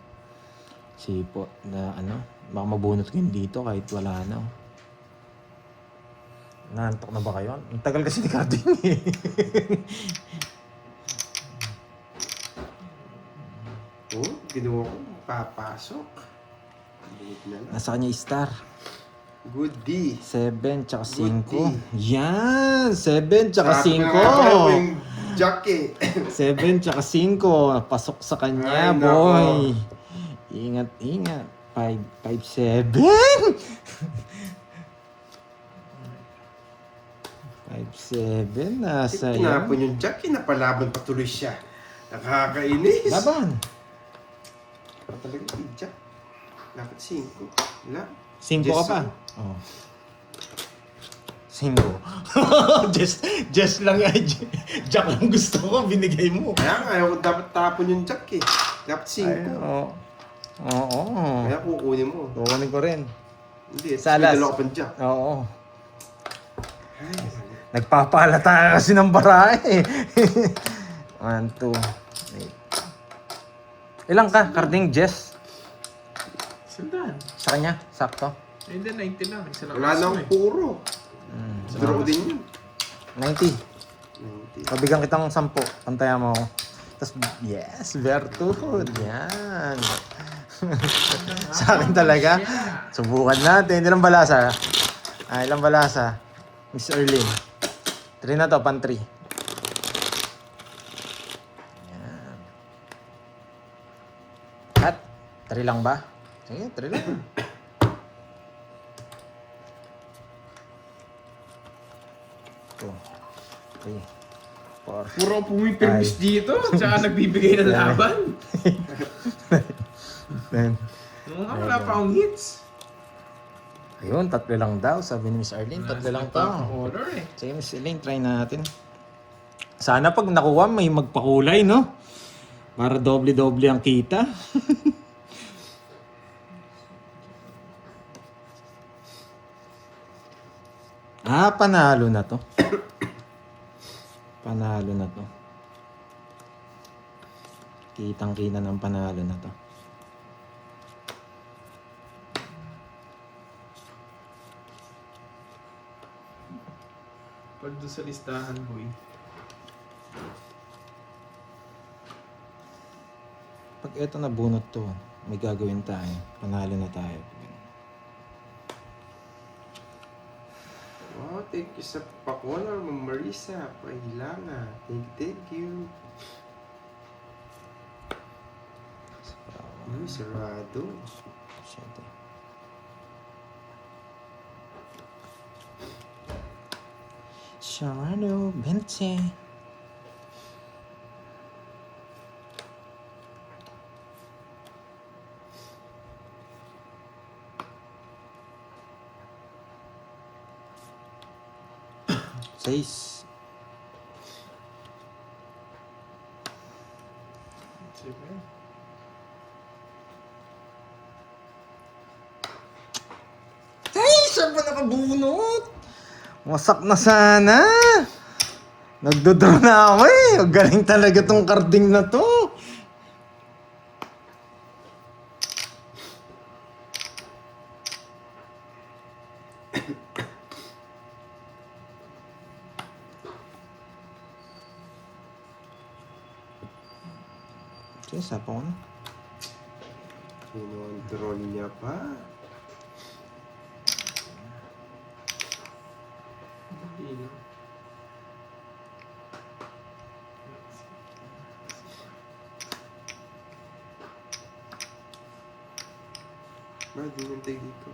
Si po na baka mabunot ko yun dito kahit wala na. Naantok na ba kayo? Ang tagal kasi ni Carding eh. Oh, ginawa ko. Papasok. Bulit na lang. Nasa kanya star. Good D. 7 tsaka Good 5. Yan! 7 tsaka Sabi ko na nga ba 5. yung Jack eh. 7 tsaka 5. Pasok sa kanya, Ay, boy. Ingat. 5, 7. 5, 7. Nasa Tinapon yan. yung Jack, napalaban patuloy siya. Nakakainis. Laban. Ano talaga si Jack? Dapat 5. Wala. 5 ka Just pa. ako. Oh. 5. just lang yan. Jack lang gusto ko, binigay mo. Kaya nga, ayaw ko dapat tapon yung Jack eh. Dapat 5. Oo. Kaya kukunin mo. Kukunin ko rin. Hindi, Salas. may dalawa ka pang Jack. Oo. Ay, Nagpapalata kasi ng barahe. 1, 2, 8. Ilang ka? Carding Jess? Sandaan. Sa kanya? Sakto? Hindi, 90 lang. Isa lang wala kaso nang eh. puro. Draw din yun. 90. 90. Pabigyan kitang 10. Pantayan mo ako. Tapos, yes, Vertud. Yan. Sa akin talaga. Subukan natin. Ilang balasa? Ilang balasa? Miss Erlyn. 3 na to, pan 3. Yan. At, 3 lang ba? Sige, 3 lang. 3, 4. Puro pumipermis dito, tsaka nagbibigay ng laban. 10. Wala pa akong hits. Ayun, 3 lang daw. Sabi ni Miss Arlene, 3 lang to. Order eh. Sige, Miss Elaine, try natin. Sana pag nakuha, may magpakulay, no? Para doble-doble ang kita. Panalo na to. Panalo na to. Kitang-kita ng panalo na to. Pag doon sa listahan, boy. Pag eto na bunot to, may gagawin tayo. Panalo na tayo. Wow, thank you sa pakona, Ma'am Marisa. Pahilanga. Thank you. Sarado. Siyempre. Sarado, 20. Seis. Sige. Ay, saan ba nakabunot? Wasak na sana. Nagdodraw na ako eh. Galing talaga tong carding na to. Okay, sapa ko na. Kinontrol niya pa. Hindi lang. Ba, di nantay dito.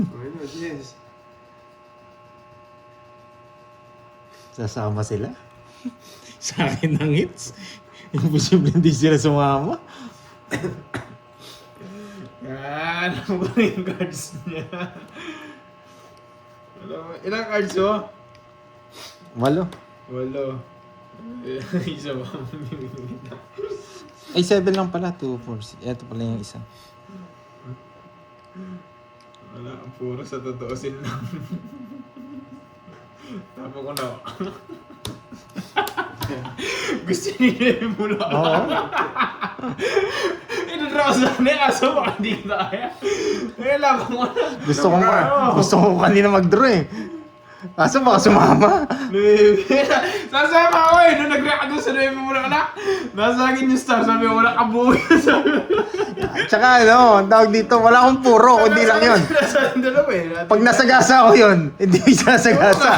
Ano, yes. Sasama sila? Sa akin ng hits? Imposible hindi sila sumama. Yan, alam ko na yung cards niya. Alam mo, ilang cards mo? 8. Walo. Isa ba? Ay, 7 lang pala. 2, 4, 6. Ito pala yung isa. Wala, puro sa totoosin lang. Tapa ko na. Gusto niya yung mula. Oo. Ito sa niya, aso baka hindi kaya. Eh, laban ko na. Gusto ko kanina mag-draw eh. Kaso baka sumama. Sasama ako eh. Nung nag-react doon sa Nueve mo na anak, nasa akin yung star. Sabi ko, wala kabuhay. Tsaka ano, ang tawag dito, wala akong puro, kundi lang yun. Nasa akin dalawa eh. Pag nasagasa ako yun, hindi ko sinasagasa.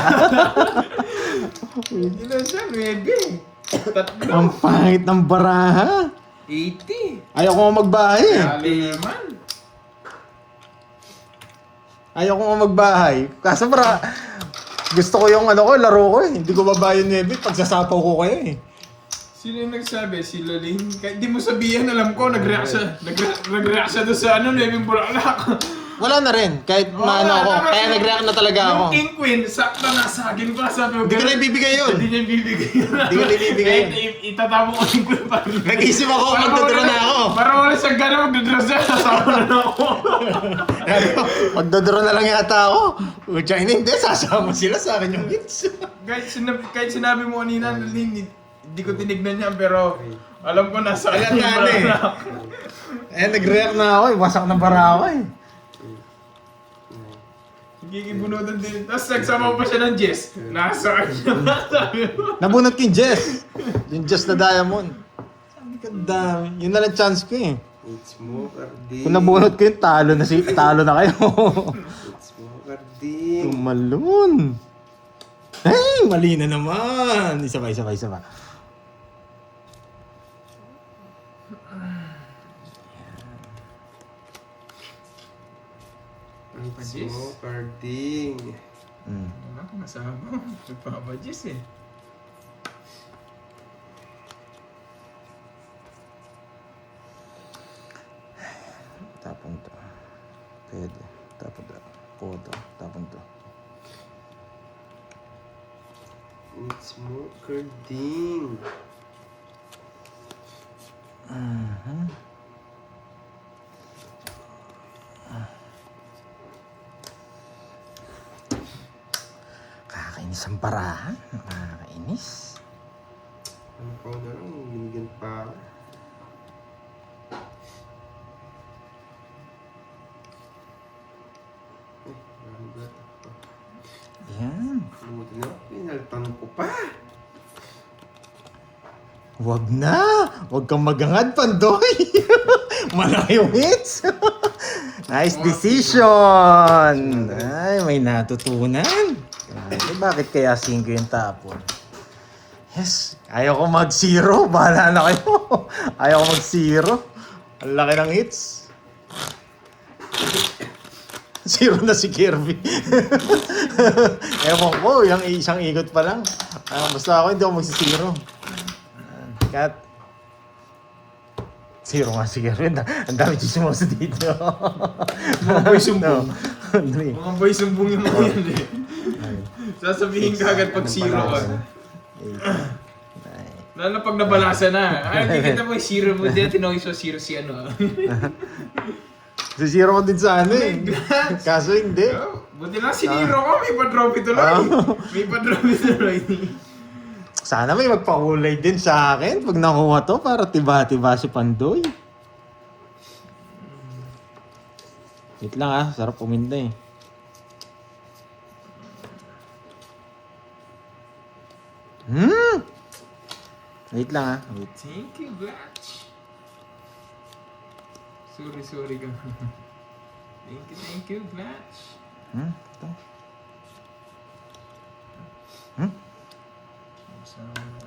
Hindi na siya, Nueve. Tatlo. Ang pangit ng baraha. 80. Ayaw ko nga magbahay eh. Lalo naman. Ayaw ko nga magbahay. Kaso para gusto ko yung ano ko, laro ko eh. Hindi ko babayan yung pag sasapaw ko kayo eh. Sino yung nagsabi? Si Loling? Kahit di mo sabihin, alam ko, nag-react siya. Nag-react siya doon sa ano, Nueve Bulaklak. Wala na rin, kahit maano ako. Kaya nag-react na talaga ako. Yung King Queen, sakta na sa akin pa. Sabi ko, Hindi ko na ibibigay yun. Hindi niya ibibigay yun. Hindi ko na ibibigay yun. Itatapon ko King Queen pa rin. Nag-isip ako, magdodro na ako. Para wala siyang gana, magdodro siya. Sasama na ako. Magdodro na lang yata ako. Utsa, hindi, sasama sila sa akin yung hits. Kahit sinabi mo kanina, hindi ko tinignan niya, pero alam ko nasa Alam akin na yung eh. Bulaklak. Nag-react na ako eh. Wasak na bara ako eh. Gigibunutan din. Tapos nagsama pa siya ng Jess. Nasa kanya. Nabunot ko yung Jess. Yung Jess na diamond. Sabi ko, dami. Yun na lang chance ko eh. It's smoker D. Kung nabunot ko yun, talo na kayo. It's smoker D. Tumalun. Hey, mali na naman. Isa pa. It's Padis? mo, carding. Ano, nasama. Nagpapajis eh. Tapon to. Pwede. Tapon to. Kodo. Tapon to. It's mo, carding. Kakainis ang parahan. Nakakainis. Ano pa na lang, binigyan pa ako. Ano ba? Yan. Buti na, pinaltan ko pa. Wag na! Wag kang magangad, Pandoy! Malaki yung hits! Nice decision! Ay, may natutunan. Grabe, bakit kaya 5 yung tapon? Yes, ayaw ko mag-zero. Bahala na kayo. Ayaw ko mag-zero. Ang laki ng hits. 0 na si Kirby. Ewan ko, yung isang ikot pa lang. Basta ako, hindi ako mag-zero. Kat. 0 nga si Kirby. Ang dami chismoso dito. Mga boy sumbong. Dali. Mga boy sumbong yung mga yan eh. Sasabihin ka agad pag zero ka. Lalo na pag nabalasa na. Ay, hindi kita mo yung zero mo. Hindi natin ako yung zero si ano. Si zero ko din sa ano eh. Kaso hindi. Oh, buti lang siniro ko. May pa-trophy tuloy. May pa-trophy tuloy. Sana may magpakulay din sa akin pag nakuha to para tiba-tiba si Pandoy. Wait lang ah, sarap puminda eh. Wait lang ah, wait. Thank you, Blatch. Sorry ka. Thank you, Blatch. Ito.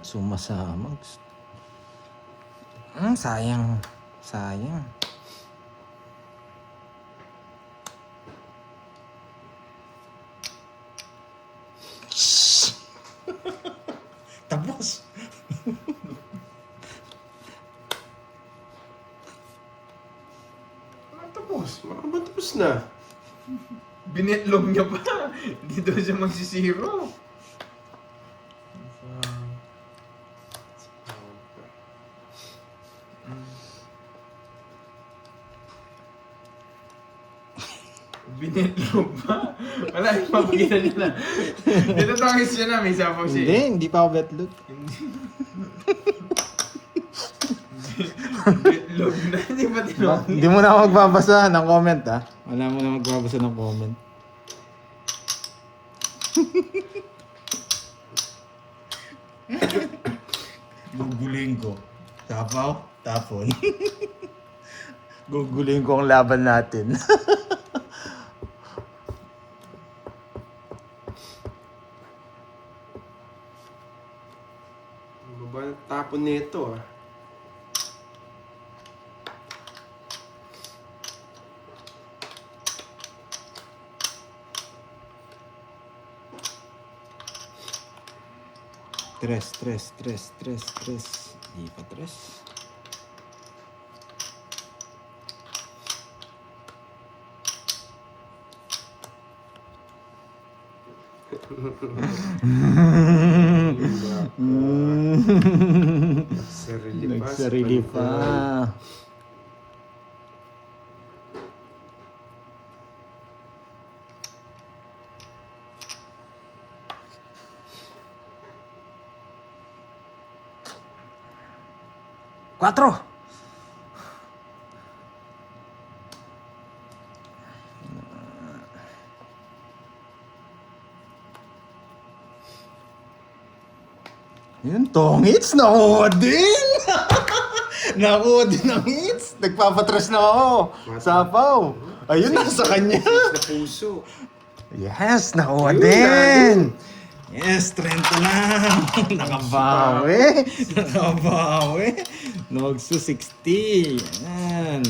Sumasama. Sayang. Sayang. Tapos. Tapos. Makamatapos na. Binitlog niya pa. Hindi daw siya magsisiro. Binitlog pa? Wala, ipapagkita niya na. Dito tangis siya na, may sapaw siya. Hindi pa ako betlog. Binitlog na, hindi pa tinong. Hindi mo na ako magbabasa ng comment ah. Wala mo na magbabasa ng comment. Gugulin ko. Tapaw, tapon. Gugulin ko ang laban natin. Ano ba tapon nito ah? Tres. Di pa tres. Nagsarili pa. Cuatro. Yun, tong hits, nakuha din! Nakuha din ang hits. Nagpapatres na ako. Sapaw. Ayun, nasa kanya. Na puso. Yes, nakuha Ayun, din. Yes, 30 lang. Nakabawi. Nakabawi. Nogso 60. Yan.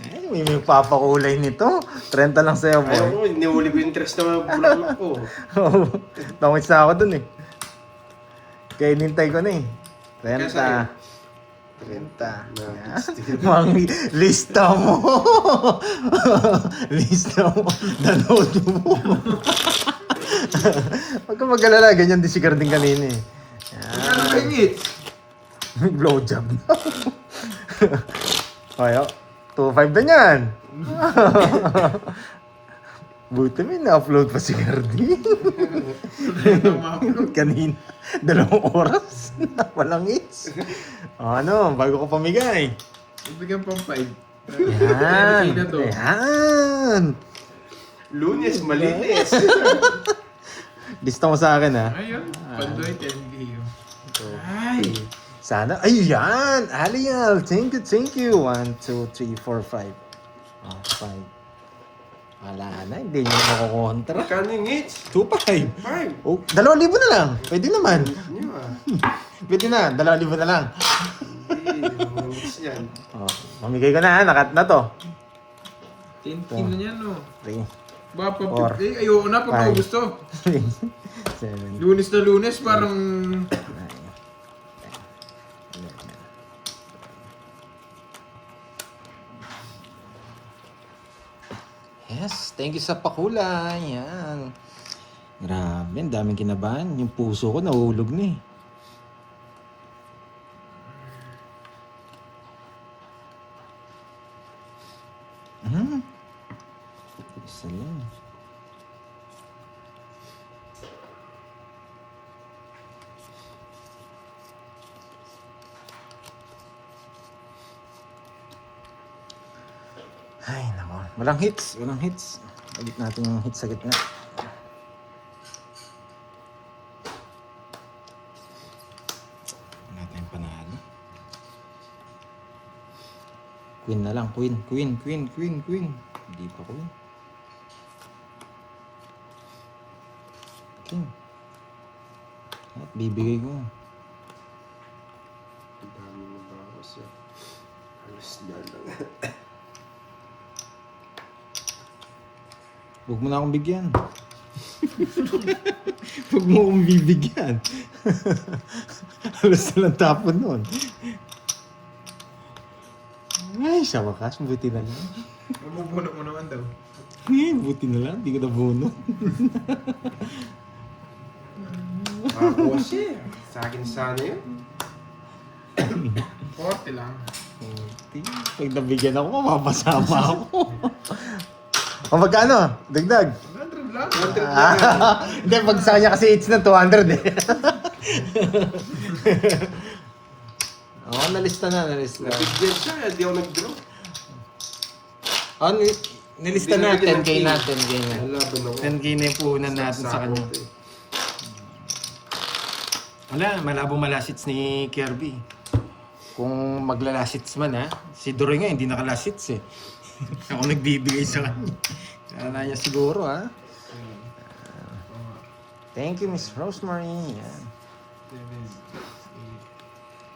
Ay, may papakulay nito. 30 lang sa'yo, boy. Ayaw ko, nihuli ko yung interest na bulaklak ko. Tawid sa ako dun eh. Kaya inintay ko na eh. Kaya sa'yo? 30. Mang lista mo. Lista mo. Nanood mo. Huwag ka mag-alala. Ganyan din si Garding kanina eh. Ano ba yung Blowjob. Kaya, 2.5 na yan. Buti may na-upload pa si Garding. Kanina, 2 oras. Walang hits. Ano, bago ko pamigay. Ibigyan pang 5. Yan. na to. Yan. Lunes, malinis. Lista mo sa akin ha. Ayun, Pandoy 10K. Ay! Sana. Ay, yan. Alial. Thank you, thank you. 1, 2, 3, 4, 5. Oh, 5. Wala na. Hindi nyo makukontra. Magkano yung hits? 2.5. 5. Oh, 2,000 na lang. Pwede naman. Nyo ah. Pwede na. 2,000 na lang. Hindi, mga hits yan. Oh, mamigay ko na ha. Nakat na to. 10K na yan, no? 3, Baka pa Four. 50. Ayoko na pag Five. gusto. 7, Lunes na lunes, parang... 9, 10, 11. Yes, thank you sa pakulay. Yan. Grabe, ang daming kinabahan. Yung puso ko nahulog na eh. Isa lang. Ay, nako. Walang hits. Walang hits. Ulit natin yung hits sa gitna. Wala tayong panalo. Queen na lang. Queen. Queen. Queen. Queen. Queen. Hindi pa queen. King. At bibigay ko. Ang dami mo ba ako sa... Halos na lang. Huwag mo na akong bigyan. Huwag mo akong bibigyan. Halos na lang tapon nun. Ay, sa wakas, buti na lang. Mabubuno mo naman daw. Buti na lang, di ko nabunot. Ako siya. Sa akin sana yun. 40 lang. Buti. Pag nabigyan ako, mapapasama ako. O magkano? Dagdag. 100 lang. 100 lang yan. Hindi, pag sa kanya kasi it's na 200 eh. Oo, nalista na, nalista. Nabigyan siya, hindi ako nag-draw. Oh, nilista na, 10K na, 10K na. Nalaban ako. 10K na yung puhunan natin sa kanya. Sakot eh. Wala, malabong malasits ni Kirby. Kung maglalasits man ha, si Doroy nga hindi nakalasits eh. Ako nagbibigay sa kanya. Kala niya siguro ha. Thank you, Miss Rosemary. Yan.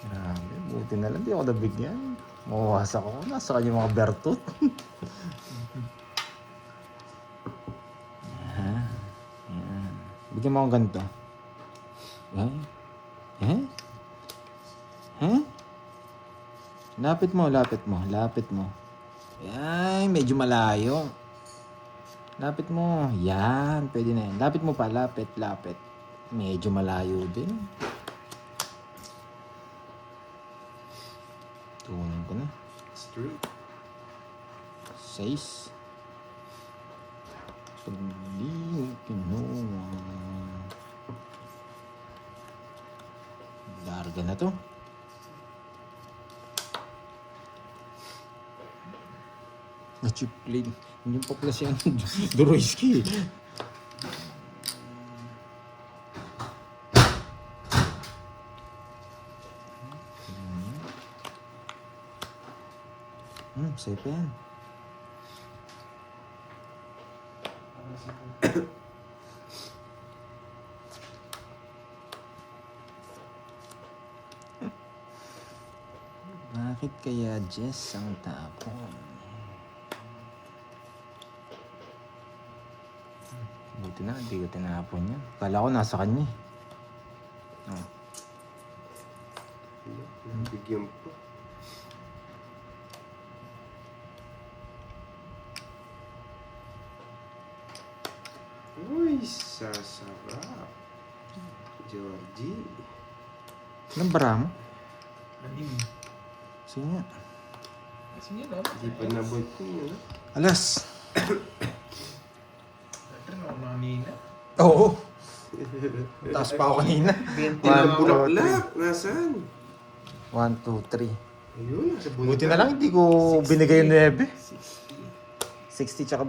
Grabe, buti na lang, di ako nabigyan. Mawawasak ako, nasa kanya mga bertot. Yan. Yan. Bigyan mo akong ganito. Yan. Eh? Eh? Lapit mo, lapit mo, lapit mo. Yan, medyo malayo. Lapit mo. Yan, pwede na yan. Lapit mo pa, lapit, lapit. Medyo malayo din. Tunin ko na. Straight. 6. Pag di mo kinuha. Larga na to. Na-chip plane. Hindi pa pala siya Doroyski. Safe yan. Bakit kaya Jess ang tapon? Buti na, hindi ko tinapon yan. Kala ko nasa kanya. Oh. Bigyan po. Uy, sasarap. Georgie. Anong bara mo? Anim. Sige nga. Sige no? Di pa nabot ko yun. Alas. Ito na ako kanina. Oo. Taas pa ako kanina. 20 One, na two, bulaklak. Nasaan? 1, 2, 3. Ayun, nasa bulaklak. Buti na lang hindi ko binigay yung 9. 60. 60 tsaka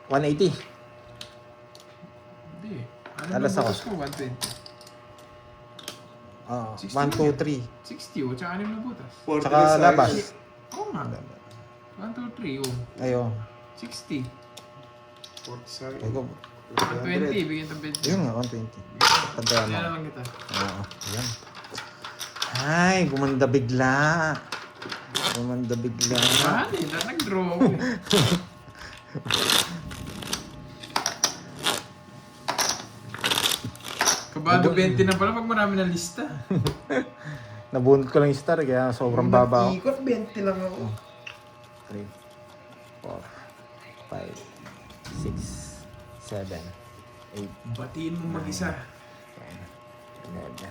180. Hindi. Ano Alas ba ako. butas ko? 120. Oo. 60 1, 2, 3. 60 o, tsaka 6 na butas. Tsaka labas. Oo nga. 1, 2, 3 o. Ayo. 60. 47. Ego. 120, bigyan ng 20. Yun nga, 120. Tandaan mo. Kaya naman kita. Oo. Ayan. Ay, gumanda bigla. Gumanda bigla. Mahal eh, dahil nag-draw ako eh. Kabado 20 na pala pag marami na lista. Nabunot ko lang yung star kaya sobrang baba ako. Ikot, 20 lang ako. 3, 4, 5, 6, 7, 8, Batiin mo mag-isa. 11.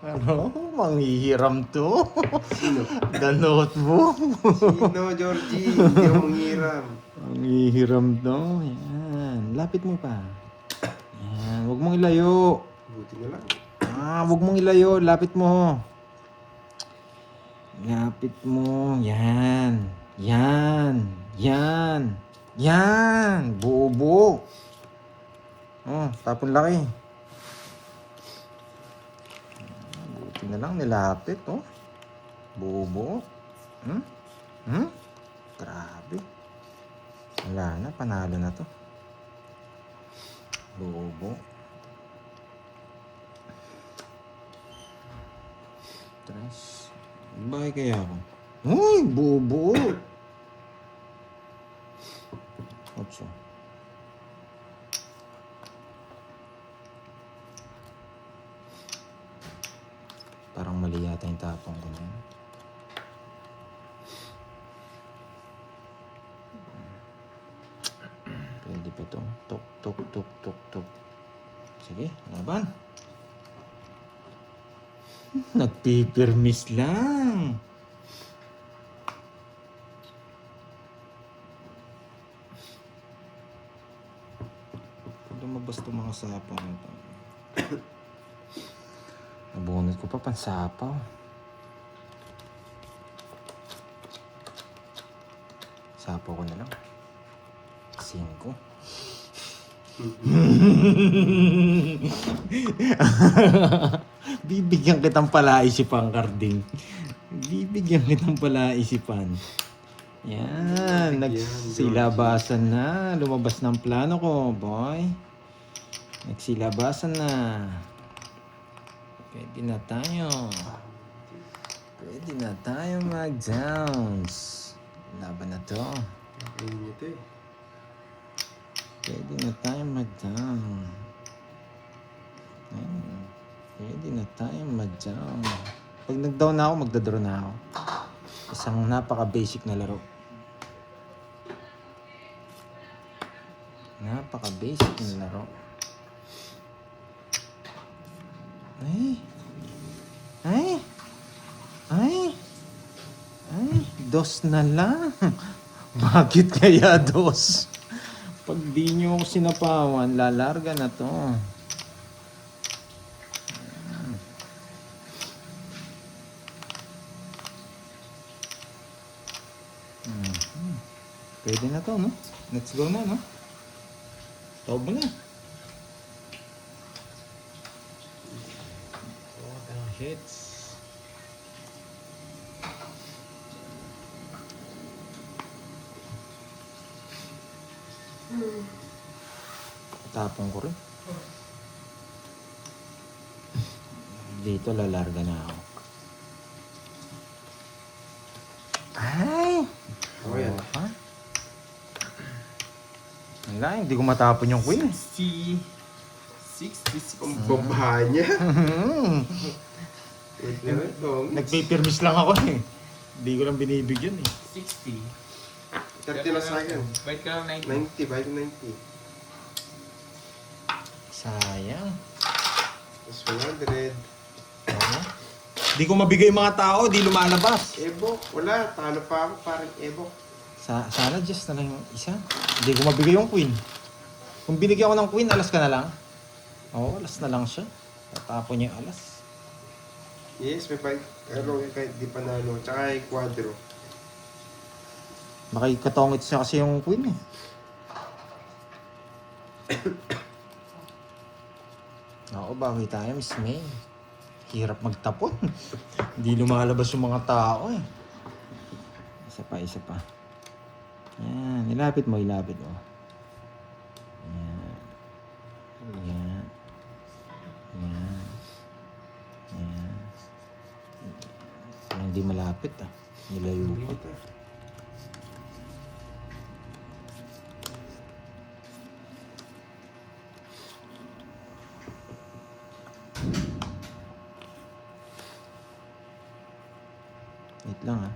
Ano? Manghihiram to? Sino? The notebook? Sino, Georgie? Hindi ako manghiram. Manghihiram to? Yan. Lapit mo pa. Yan. Huwag mong ilayo. Buti na lang. Huwag mong ilayo. Lapit mo. Lapit mo. Yan. Yan. Yan. Yan. Buo-buo. Oh, tapon laki. Buti na lang nilapit, oh. Buo-buo. Hmm? Hmm? Grabe. Wala na, panalo na to. Buo-buo. Tres. Bakit kaya ako? Uy, buo-buo. 8. Parang mali yata yung tapong ko niyan. Pwede pa to. Tuk, tuk, tuk, tuk, tuk. Sige, laban. Nagpipirmis lang. Lumabas itong mga sapang ito. Nabunot ko pa pansapaw. Sapaw ko na lang. 5. Bibigyan kitang palaisipan, Karding. Bibigyan kitang palaisipan. Yan, nagsilabasan na. Lumabas ng plano ko, boy. Nagsilabasan na. Pwede na tayo. Pwede na tayo mag-downs. Laban na to. Ayun ito eh. Pwede na tayo mag-down. Pwede na tayo mag-down. Pag nag-down na ako, magdadraw na ako. Isang napaka-basic na laro. Napaka-basic na laro. Ay! Ay! Ay! Ay! 2 na lang. Bakit kaya 2? Pag di nyo ako sinapawan, lalarga na to. Pwede na to, no? Let's go na, no? Taob mo na. What the hits? Tapong ko rin. Dito lalarga na ako. Ay! Ako yan. Ha? Wala, hindi ko matapon yung queen. 60. Ang babahan niya. Wait na ito. Nagpipirmis lang ako eh. Hindi ko lang binibigyan eh. 60. 30 na sa akin. Bait ka lang 90. 90, bayad 90. Sayang. Tapos 100. Oo. Di ko mabigay yung mga tao, di lumalabas. Ebok, wala. Talo pa ako, parang ebok. Sana just na lang yung isa. Hindi ko mabigay yung queen. Kung binigyan ko ng queen, alas ka na lang. Oo, alas na lang siya. Tatapon niya yung alas. Yes, may bayad. Pero kahit di panalo. Tsaka yung quadro. Makikatongit siya kasi yung queen eh. Oo, bawi tayo, Miss May. Hirap magtapon. Hindi lumalabas yung mga tao eh. Isa pa. Yan, ilapit mo. Yan. Yan. Hindi malapit ah. Nilayo ko. Wait lang ah.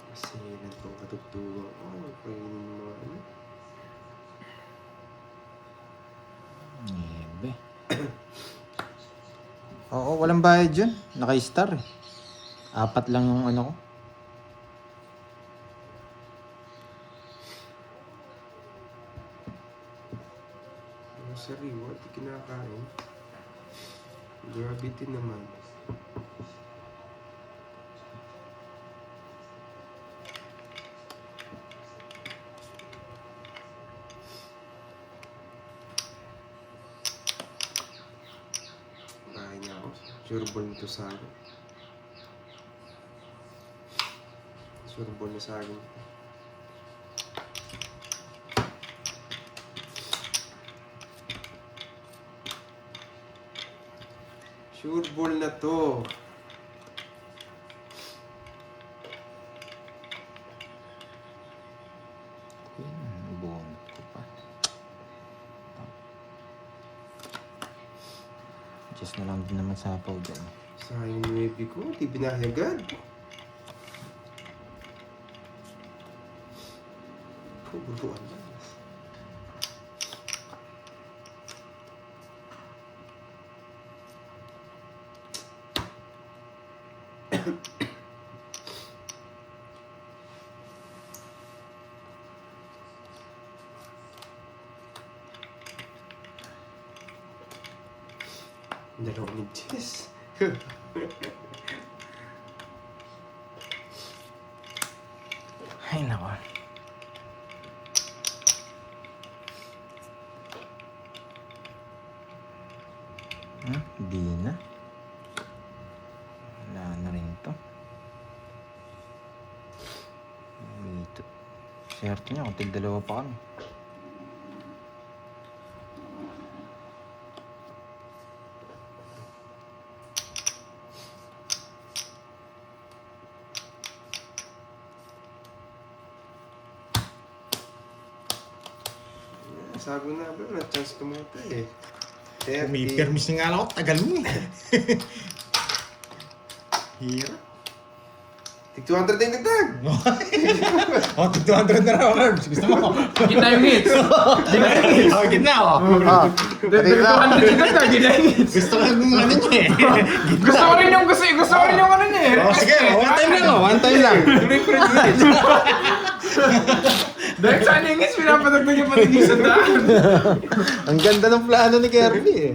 Kasi nito katugtugan ko. Paginin mo ano. Nebe. Oo, walang bayad yun. Naka-star eh. 4 lang yung ano ko. Ano sa reward, di kinakain. Gravity naman. Bahay niya ako. Sure ball nito sa akin. Sure ball na sa akin. Sure ball na to. Buong ko pa. Just na lang din naman sapaw dyan. Sayang yung maybe ko. Di binahagad. Buruan lang. Dalawang ni Jess. Ay, nako. Di na. Wala na rin to. Dito. Swerte niya kung tig-dalawa pa kami. Sabi na ba, wala chance tumata eh. Pumipermis na nga lang ako, tagal mo eh. Hirap. Tig 200 na yung dagdag! Oh, 200 na raw, Herbs. Gusto mo? Gitna yung hits. Gitna yung hits. Oh, gitna oh. 200 gitna, gitna yung hits. Gusto ko yung ano niya eh. Gusto ko rin yung ano niya eh. Oh, sige, one time lang oh, one time lang. Tuloy ko rin yung hits. Dahil saan yung hits, pinapatagdag yung patigil sa daan. Ang ganda ng plano ni Kirby eh.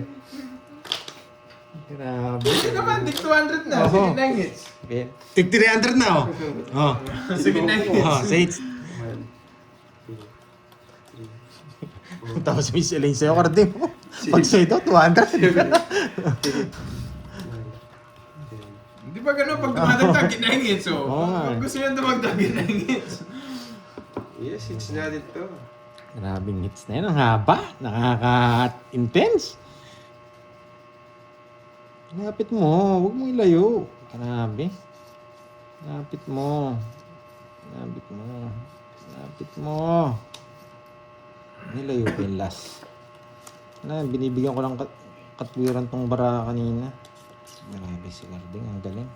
Grabe. Sige naman, tig 200 na. Oho. Sige na yung hits. Okay. Tig 300 na oh. Oh. Sige na yung hits. Oh, sa hits. 1, 2, 3, Tapos may siling sa'yo, Carding mo. Pag sa'yo daw, 200. Di ba gano'n pag dumadagdag, gina yung hits oh. Oo nga. Pag gusto nyo dumagdag, gina yung hits. Yes, hits natin to. Grabing hits na yun. Ang haba. Nakaka-intense. Lapit mo. Huwag mo ilayo. Grabe. Lapit mo. Lapit mo. Lapit mo. Nilayo pa yung last. Binibigyan ko lang katwiran tong bara kanina. Grabe si Carding. Ang galing.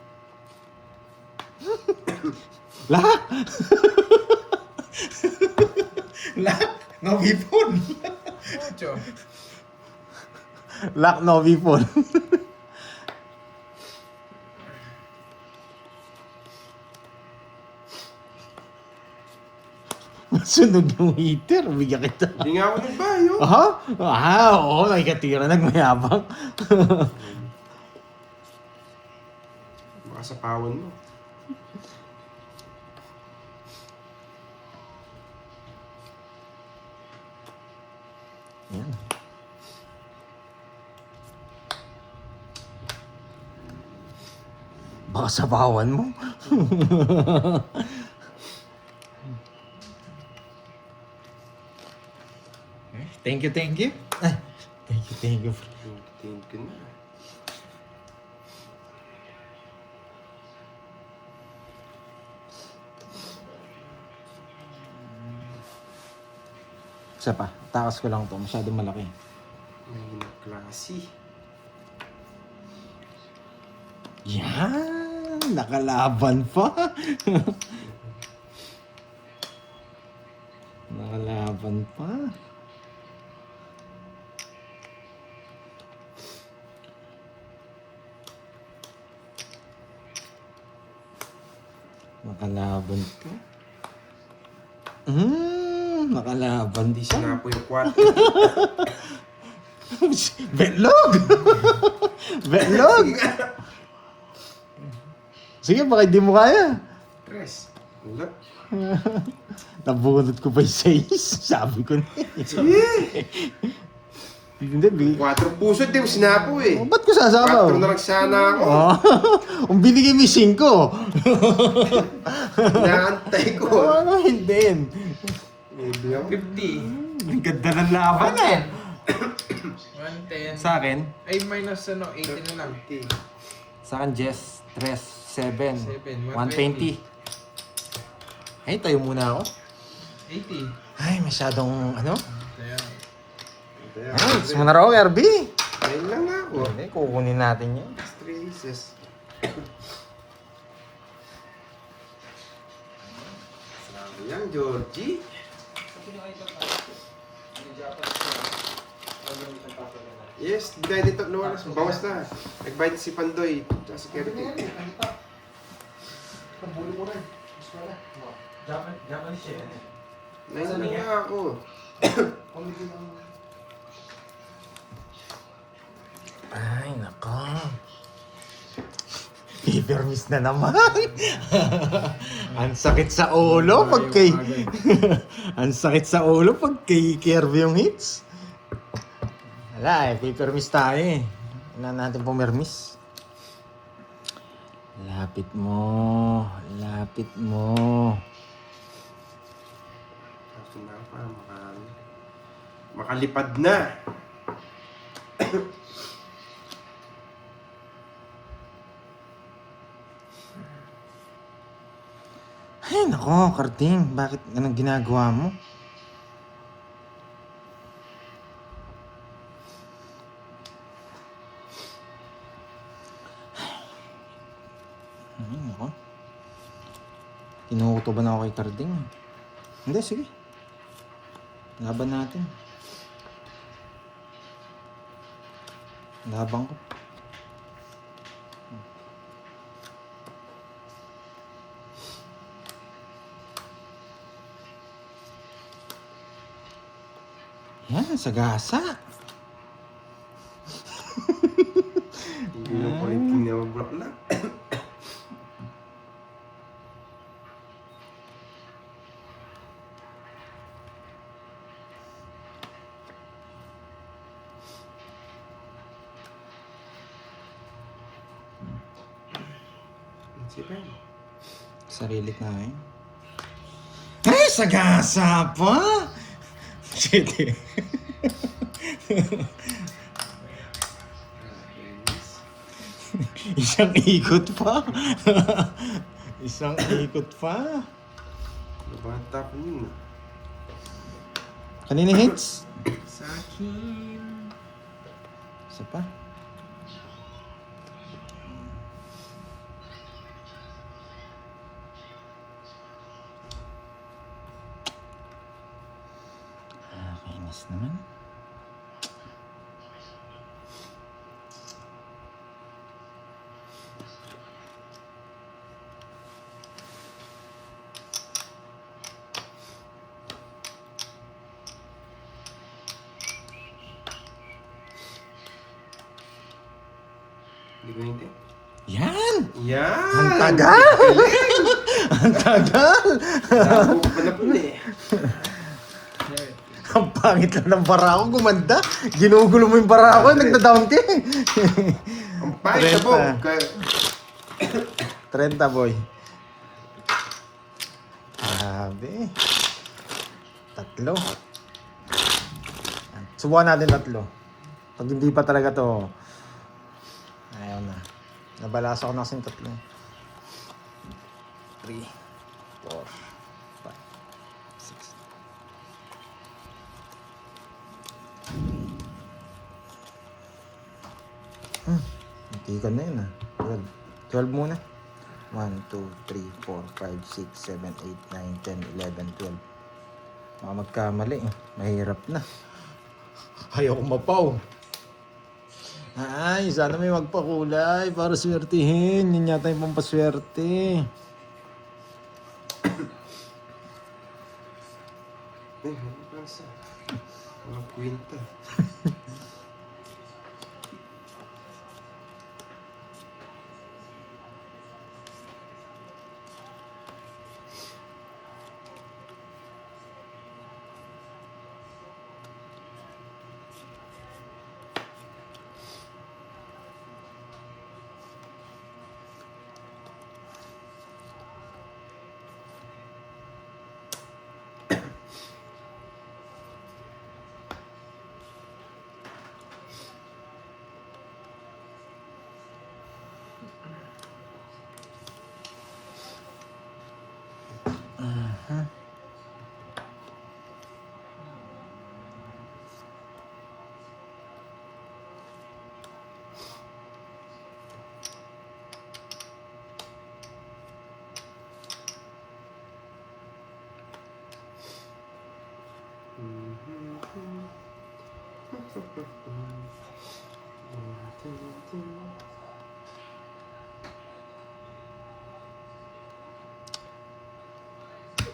Lahat! Lahat! No weapon! Ocho. Lock no weapon. Masunog yung heater. Bigyan kita. Hindi nga ako nagbayo. Aha? Oo. Nakikatira. Nagmayabang. Baka sa pawon mo. Yan. Baka sabawan mo. Thank you, thank you. Thank you, thank you. Tingin ko na. Isa pa. Takas ko lang to. Masyadong malaki. May klase. Yan! Nakalaban pa! Nakalaban pa. Nakalaban pa. Nakalaban di siya. Nga po yung 4. Betlog! Betlog! Sige, baka hindi mo kaya. Tres. Wala. Nabunod ko pa yung 6. Sabi ko na Hindi, 4 puso, di mo sinapo eh. Ba't ko sasabaw? 4 na lang sana ako. Kung binigay mo yung 5. Inaantay ko. Ano, hindi. Maybe ako. 50. Ang ganda ng laban eh. 110. Sa akin? Ay, minus 80 na lang. Sa akin, Jess, 3, 7, 7, 120. Ay, tayo muna ako. 80. Ay, masyadong, Kaya, Ay, gusto mo na raw, RB. Ayun lang ako. Hindi, kukunin natin yan. 3 aces. Sabi yan, Georgie. Yes, bigay dito. Luwalas. Bawas na. Nag-bite si Pandoy. Tsaka si Kerry. Pabuli mo rin. Gusto na. Japanese siya yan eh. Nain na nga ako. Ay, nako. Pipermis na naman. Ang sakit sa ulo pag kay... Ang sakit sa ulo pag kay Kirby yung hits. Wala eh, pipermis tayo eh. Wala natin pumirmis. Lapit mo. Lapit mo. Tapos na pa, makalipad na. Ay, nako, Carding. Bakit? Anong ginagawa mo? Ay, nako. Tinuto ba na ako kay Carding? Hindi, sige. Laban natin. Laban ko. Yan, sagasa. Sipan. Sarilit namin. Ay, sagasa pa! Shit eh. Isang ikot pa. Isang ikot pa. Nabata ko yun. Kanina hits? Sa akin. Isa pa. Kainis naman. Hindi ko hindi. Yan! Yan! Ang tagal! Ang tagal! Labo ko pala po eh. Ang pangit lang ng bara ko, gumanda. Ginugulo mo yung bara ko, nagda-down ka. Ang pangit na po. 30 boy. Grabe. Tatlo. Subukan natin tatlo. Pag hindi pa talaga to, ayaw na. Nabalasa ko na kasing tatlo. 3, 4, 5, 6. Antikan na yun ah. 12 muna. 1, 2, 3, 4, 5, 6, 7, 8, 9, 10, 11, 12. Baka magkamali eh. Mahirap na. Ayaw mapaw. Ay, sana may magpakulay para swertihin. Yun yata yung pampaswerte. Eh, ano pa sa? Mga kwinta.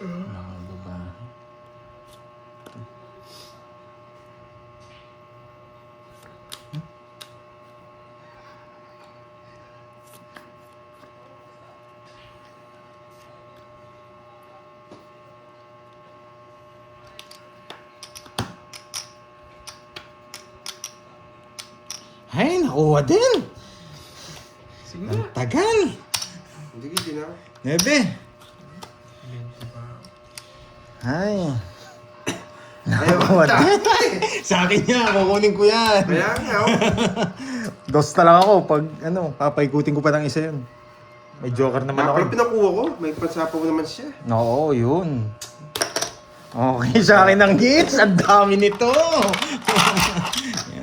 Mga babae. Ay, nakuha din. Sige Ang na. tagal. Hindi ko din ako. 9. 20 pa. Ay. Ayaw Nakuha ko. din. Sa akin yan, kukunin ko yan. Kaya nga ako. Dos na lang ako pag papaikutin ko pa ng isa yun. May joker naman ako. Dapat pinakuha ko. May pansapaw naman siya. Oo, yun. Okay, sa akin ang hits. Ang dami nito.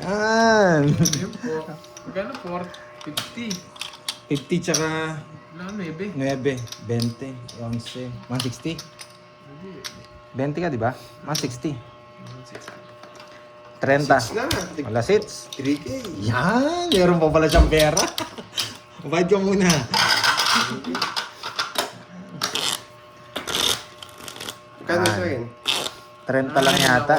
Yan. Ayun po. Magkano po? 50. 50 tsaka Wala, 9. 9, 20, 11, 160. Hindi. 20 ka, di ba? 160. 600. 30. Six na. Wala sits. 3K. Yan! Meron pa pala siyang pera. Bayad ka muna. Magkano sa akin? 30 lang yata.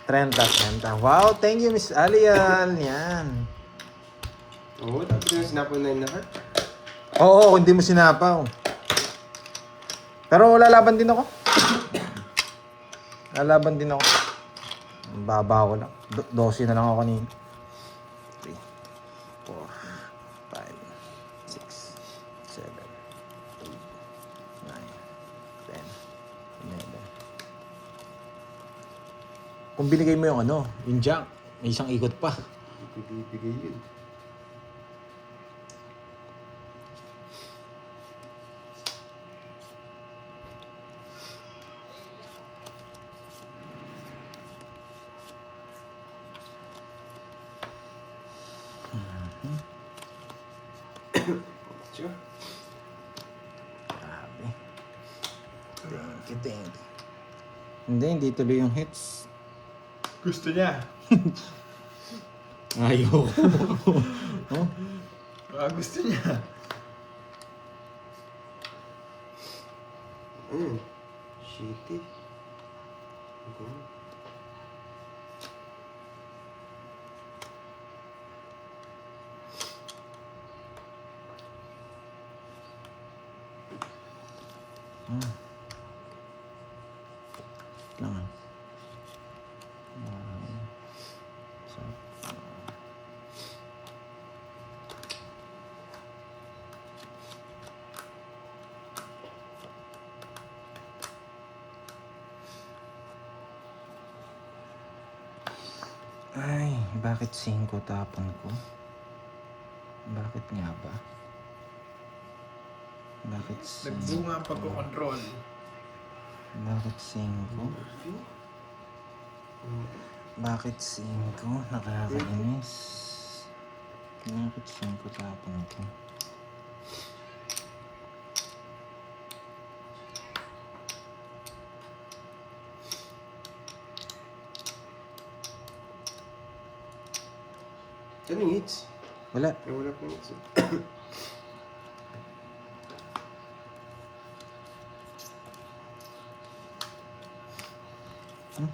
30. Wow, thank you, Miss Alian. Yan. Oo, tapos yung sinapaw na yun na heart. Oo, hindi mo sinapaw. Pero lalaban din ako. Lalaban din ako. Ang baba ko lang. 12 na lang ako kanina. 3, 4, 5, 6, Kung binigay mo yung ano, yung jack, may isang ikot pa. Bibigay yun. Sure. Grabe. Thank you. Hindi tuloy yung hits. Gusto niya. Ayoko. Oh, Gusto niya. Shitty. Okay. lang. So, ay, bakit 5 tapon ko? Bakit nga ba? Bakit 5? Nagbunga ang pagkocontrol. Bakit 5? Bakit 5? Nakakainis. Bakit 5 tapon ko? Ano yung hits? Wala. Ay, wala pa hits.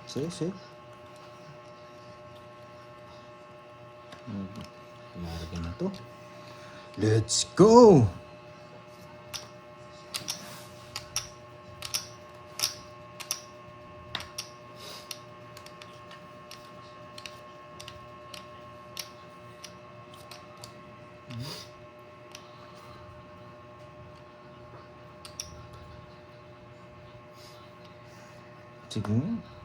Sige. Larga na to. Let's go! Sige nga.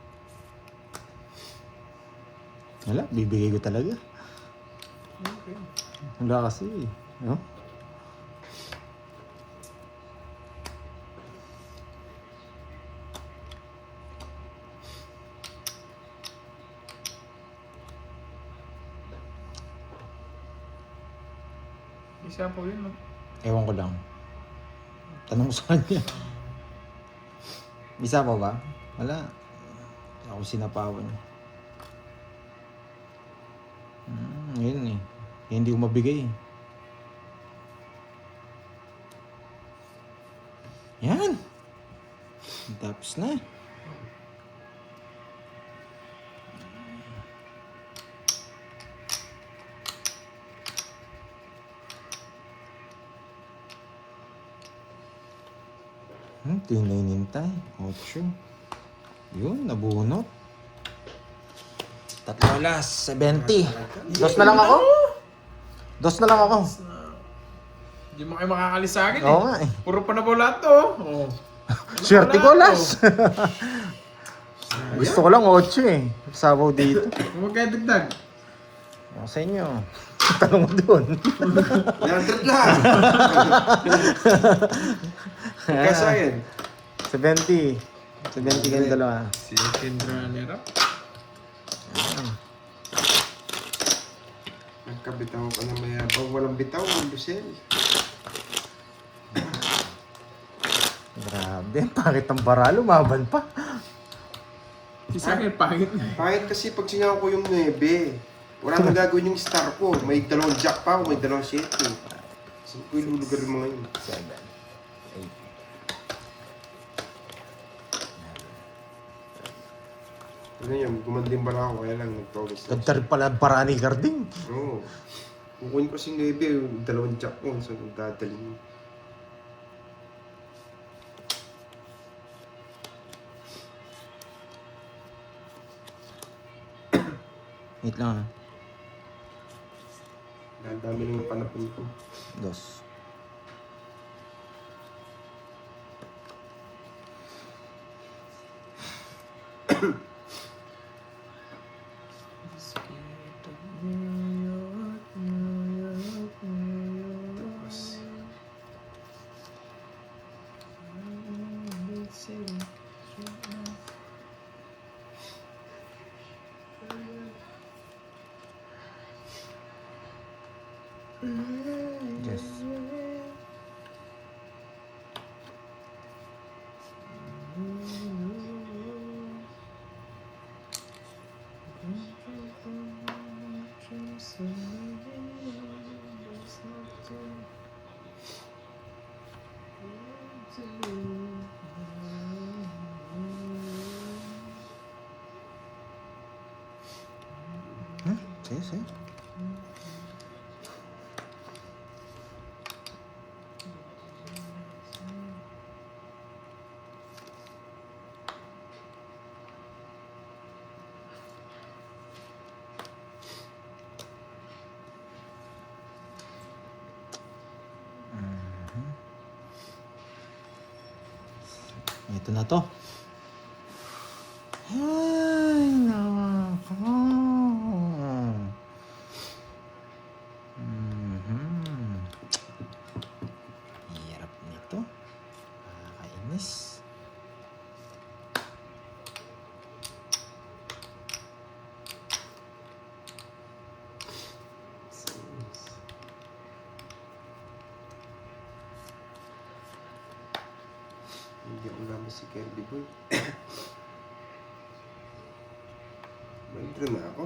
Wala, bibigay ko talaga. Okay. Wala kasi. No? Isa po yun, no? Ewan ko lang. Tanong ko sa kanya. Isa pa ba? Wala. Ako sinapawan. Yun eh. Hindi ko mabigay. Yan. Tapos na. Ito yung nainintay. 8. Yun, nabunot. 3 alas, 70. 2 na lang ako. 2 na lang ako. Hindi mo kayo makakalis sa akin, Oo nga eh. Puro pa na po lahat to. Oh. Swerte ko, Las. Gusto ko lang 8 eh. Sabaw dito. Huwag kayo dagdag. Ako sa inyo. Tanong mo doon. 100 lang! Kasa yan. 70. 70 kayong dalawa. Second runner up. Nagkabitaw ka na mayabang. Walang bitaw, Lucel. Grabe, pangit ang bara. Lumaban pa. Sa akin, pangit na. Kahit kasi pag sinako ko yung 9, wala nang gagawin yung star ko. May 2 jack pa ako, may 2 7. Saan ko ilulugar yung mga yun? 7, 8. Ano yan, gumanding bala ako, kaya lang nagtawag sa... Ganda rin pala ang bara ni Garding. Oo. Kukunin ko si 9, yung 2 jack ko, so nagdadaling. Wait lang ah. Dahil dami ng panapin ko. 2. Yes. Sige, sige. Ito na to. Ay, nako. Hirap nito. Nakakainis. Hindi ako namin si Kirby Boy. May drama ako.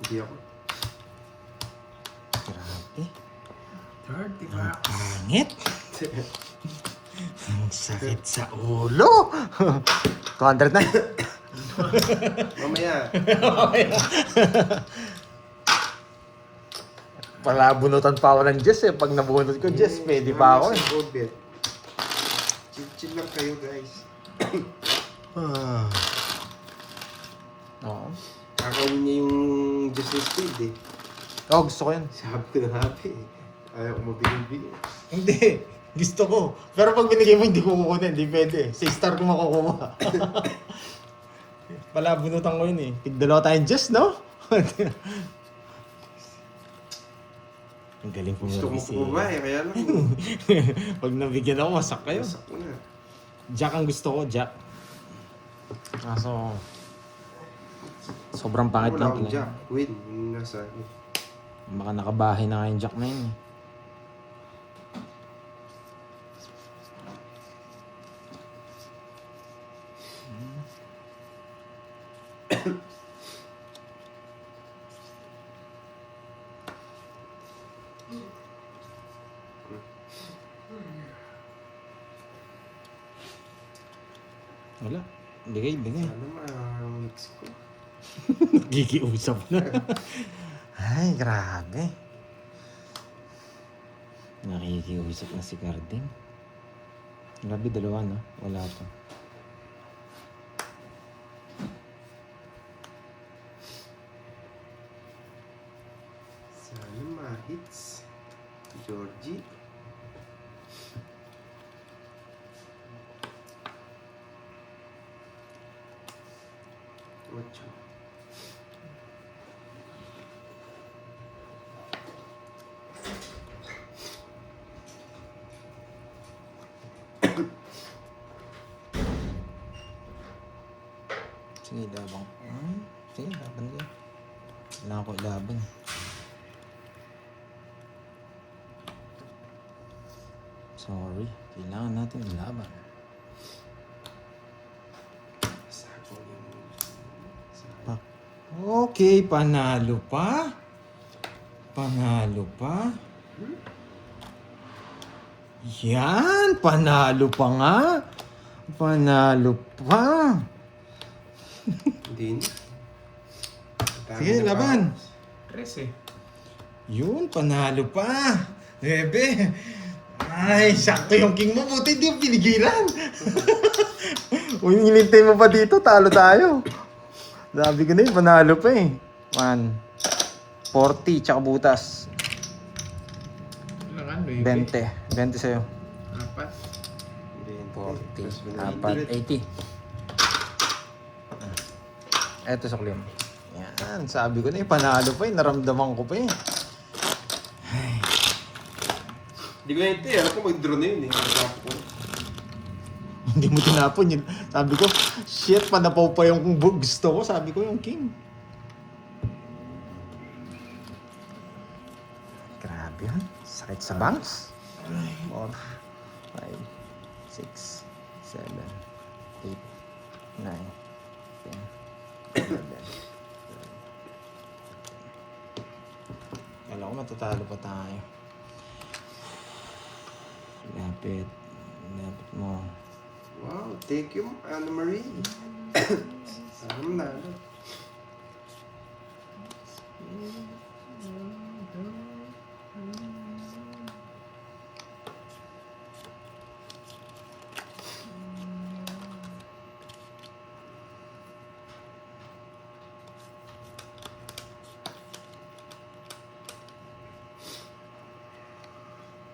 Hindi ako. Grabe. 30 Ang bucks. pangit. Ang sakit sa ulo. 200 na. Mamaya. Palabunutan pa ako ng Jess eh. Pag nabunot ko, Jess, pwede pa ako eh. Mamaya sa Goldbet. Chill lang kayo guys. Oo. Kakainin niya yung Justice Speed eh. Oh, gusto ko yun. Sabi ko na happy eh. Ayaw ko mabigay-bigay. Hindi. Gusto ko. Pero pag binigay mo, hindi ko kukunin. Hindi pwede. 6 star ko makukuha. Palabunutan ko yun eh. Tigdalawa tayong Jess, no? Ang galing Gusto ko pumurgi si... pa eh, kaya lang. Pag nabigyan ako, masak kayo. Masak ko na. Jack ang gusto ko, Jack. Kaso... Sobrang pangit Wala lang. akong Jack. Win. Yung nasa akin. Baka nakabahay na nga yung Jack na yun eh. Wala. Bigay. Ano ma-mix ko? Gigiusap na. Ay, grabe. Nakikiusap na si Carding. Grabe, dalawa no? Wala to. Sana ma-hits. Georgie. Ocho. Sige, labang. Sige, laban ko. Kailangan ko ilaban. Sorry. Kailangan natin ilaban. Sako yung... Okay, panalo pa. Panalo pa. Yan, panalo pa nga. Panalo pa. Hindi na. Sige, laban. 13. Yun, panalo pa. Bebe. Ay, sakto yung king mo. Buti hindi yung pinigilan. Uy, inintay mo pa dito. Talo tayo. Sabi ko na yun, panalo pa eh. 1, 40, tsaka butas. akin, 20. 20 sa'yo. Apat. 40. Apat. 80. Eto sa claim. Yan. Sabi ko na panalo pa naramdaman ko pa Hindi ko na ito eh. Alam ko mag-draw na yun eh. Nagkapo ko. Hindi mo tinapon yun. Sabi ko, shit, panapaw pa yung gusto ko. Sabi ko yung king. Grabe yun. Sakit sa bangs. 4, 5, 6, 7, 8, 9, 10, 11. Alam ko matatalo pa tayo. Lapit. Lapit mo. Wow, thank you, Anna Marie. Alam na.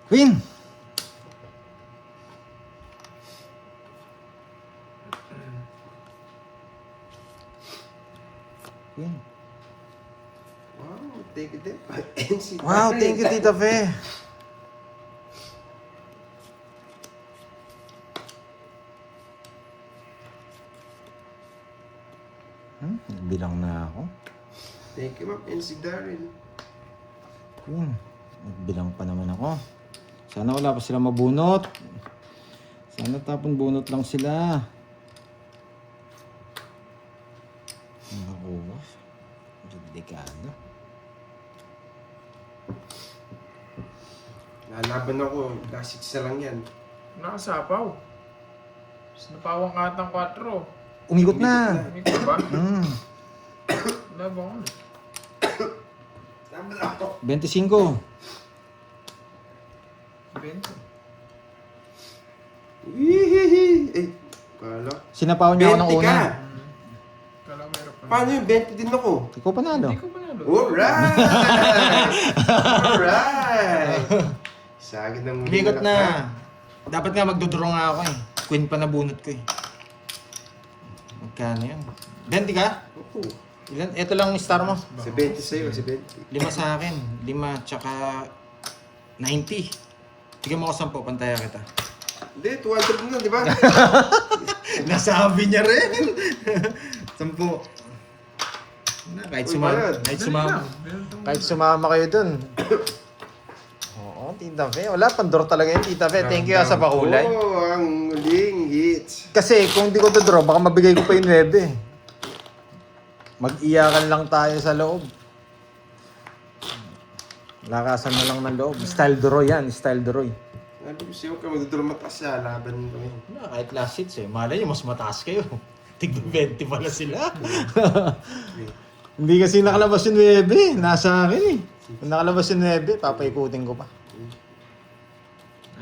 Queen! Queen. Wow, thank you din. NC Wow, thank you, Tita Fe. Bilang na ako. Thank you, Ma'am NC Daryl. Queen, nagbilang pa naman ako. Sana wala pa sila mabunot. Sana tapon bunot lang sila. Naku, delikado. Lalaban ako. Last 6 na lang yan. Nakasapaw. Tapos napawang katang 4. Umikot na. Hindi ko ba? Mm. Laban ko. Laban ako. 25. 20. Hihihi. Eh, kala. Sinapaw niya ako ng 20 una. ka. Kala meron pa. Paano yun? 20 din ako. Ikaw panalo. Hindi ko panalo. Alright! Alright! Sagad ng Umikot na. Dapat nga magdodraw nga ako eh. Queen pa nabunot ko eh. Magkano yan? 20 ka? Oo. Ilan? Ito lang yung star mo. 70 sa'yo, 70. 5 sa akin. 5 tsaka 90. Bigyan mo ako 10, pantaya kita. Hindi, 200 na, di ba? Nasabi niya rin. 10. Na, kahit Uy, sumama. bayad. Kahit Dali sumama. lang. Meron tong- Kahit sumama kayo dun. Oo, Tita Fe. Wala, pandor talaga yun, Tita Fe. Thank you sa pakulay. Oo, ang huling hits. Kasi kung di ko dodraw, baka mabigay ko pa yung 9. Mag-iyakan lang tayo sa loob. Lakasan na lang ng loob. Style draw yan, style draw. Sabi ko sa'yo, kung magduduro mataas siya, laban kami. Na, kahit last hits eh. Malay nyo, mas mataas kayo. Tigba 20 pala sila. Hindi kasi nakalabas yung 9. Nasa akin eh. Kung nakalabas yung 9, papaikutin ko pa.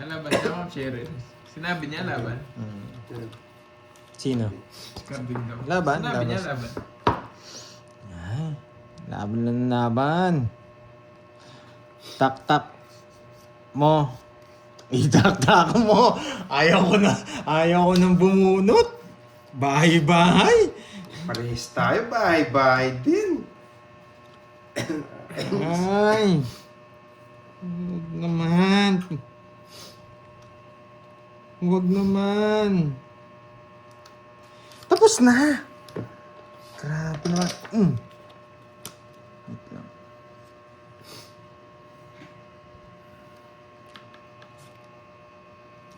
Laban siya, Ma'am Cheryl. Sinabi niya laban. Sino? Kambing daw. Laban, Sinabi niya laban. laban. Ay, laban lang laban. Tak-tak mo. Itak-tak mo. Ayaw ko nang bumunot. Bahay-bahay. Parehis tayo, bahay-bahay din. Ay. Huwag naman. Huwag naman. Tapos na. Grabe naman. Wait lang.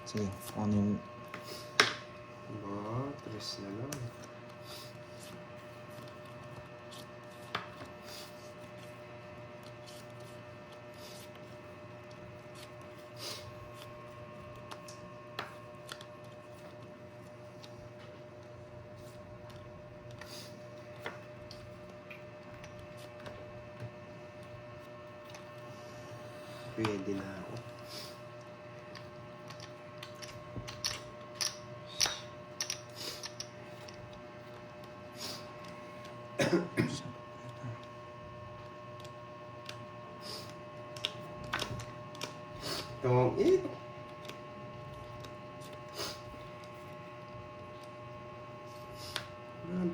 Sige, ano yung... Oh, 3 na lang. Pwede na ako. Tong it.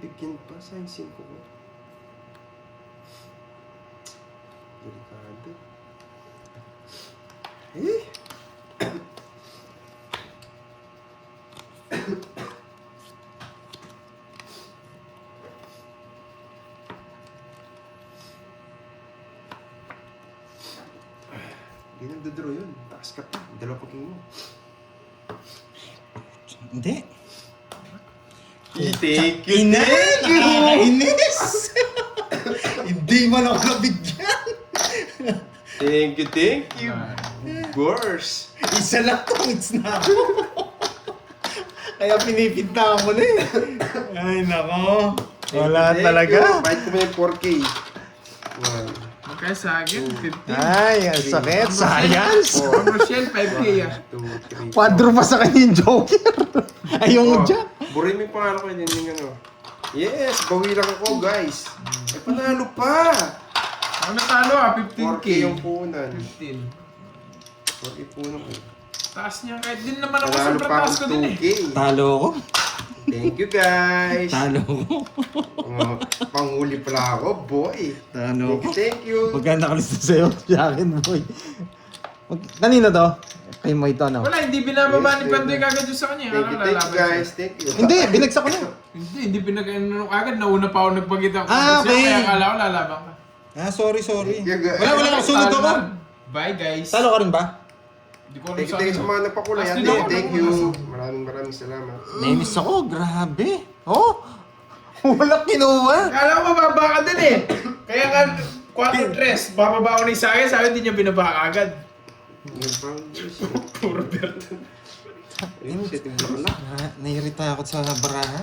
Bigyan pa sa 5 ko. Delikado. Eh? Hindi nagdodraw yun. Taas ka pa. 2 king mo. Hindi. Thank Ina! Nakakainis! Hindi man ako nabigyan. Thank you. Worse. Isa lang tungits na ako. Kaya pinipinta mo na eh. Ay, nako. Wala talaga. Bite ko mo yung 4K. 1, Magkaya sa akin, 15. Ay, ang sakit. Science. Ma'am Rochelle, 5K ah. 2, 3. Quadro pa sa kanya yung Joker. Ay, yung Jack. Burin mo yung pangalan ko yun yung ano. Yes, bawi lang ako guys. Ay, panalo pa. Ako natalo ah, 4K 15K. yung punan. 15. 4K punan ko. Taas niya, kahit din naman ako Panalo sobrang pa taas ko akong din eh. 2K. Talo ko. Thank you guys. Talo ko. Panghuli pala ako, boy. Talo ko. Thank you. Magkano nakalista sa'yo sa akin, boy. Kanina to? Kay mo ito, no? Wala, hindi binababa ni Yes, Pandoy kagad yung sa kanya. Thank you Lalaban guys. siya. Thank you. Hindi, binagsak ko na. Hindi pinag-ano kagad. Nauna pa ako nagpagita. Okay. Kaya akala ko lalaban ka. Ah, sorry. Thank you, guys. Wala kasunod ako. Bye guys. Talo ka rin ba? Hindi ko alam Thank you, sa thank you sa ano. mga nagpakulay. Last Ate, din ako, thank you. nagpakulay. Maraming salamat. Nainis ako, grabe. Oh, wala kinuha. Akala ko mababa ka din eh. Kaya nga, 4-3. Bababa ko na yung sa akin. Sabi hindi niya binaba agad. Yung pang Puro Berto. Ayun, setting block lang. Nairita ako sa barahan.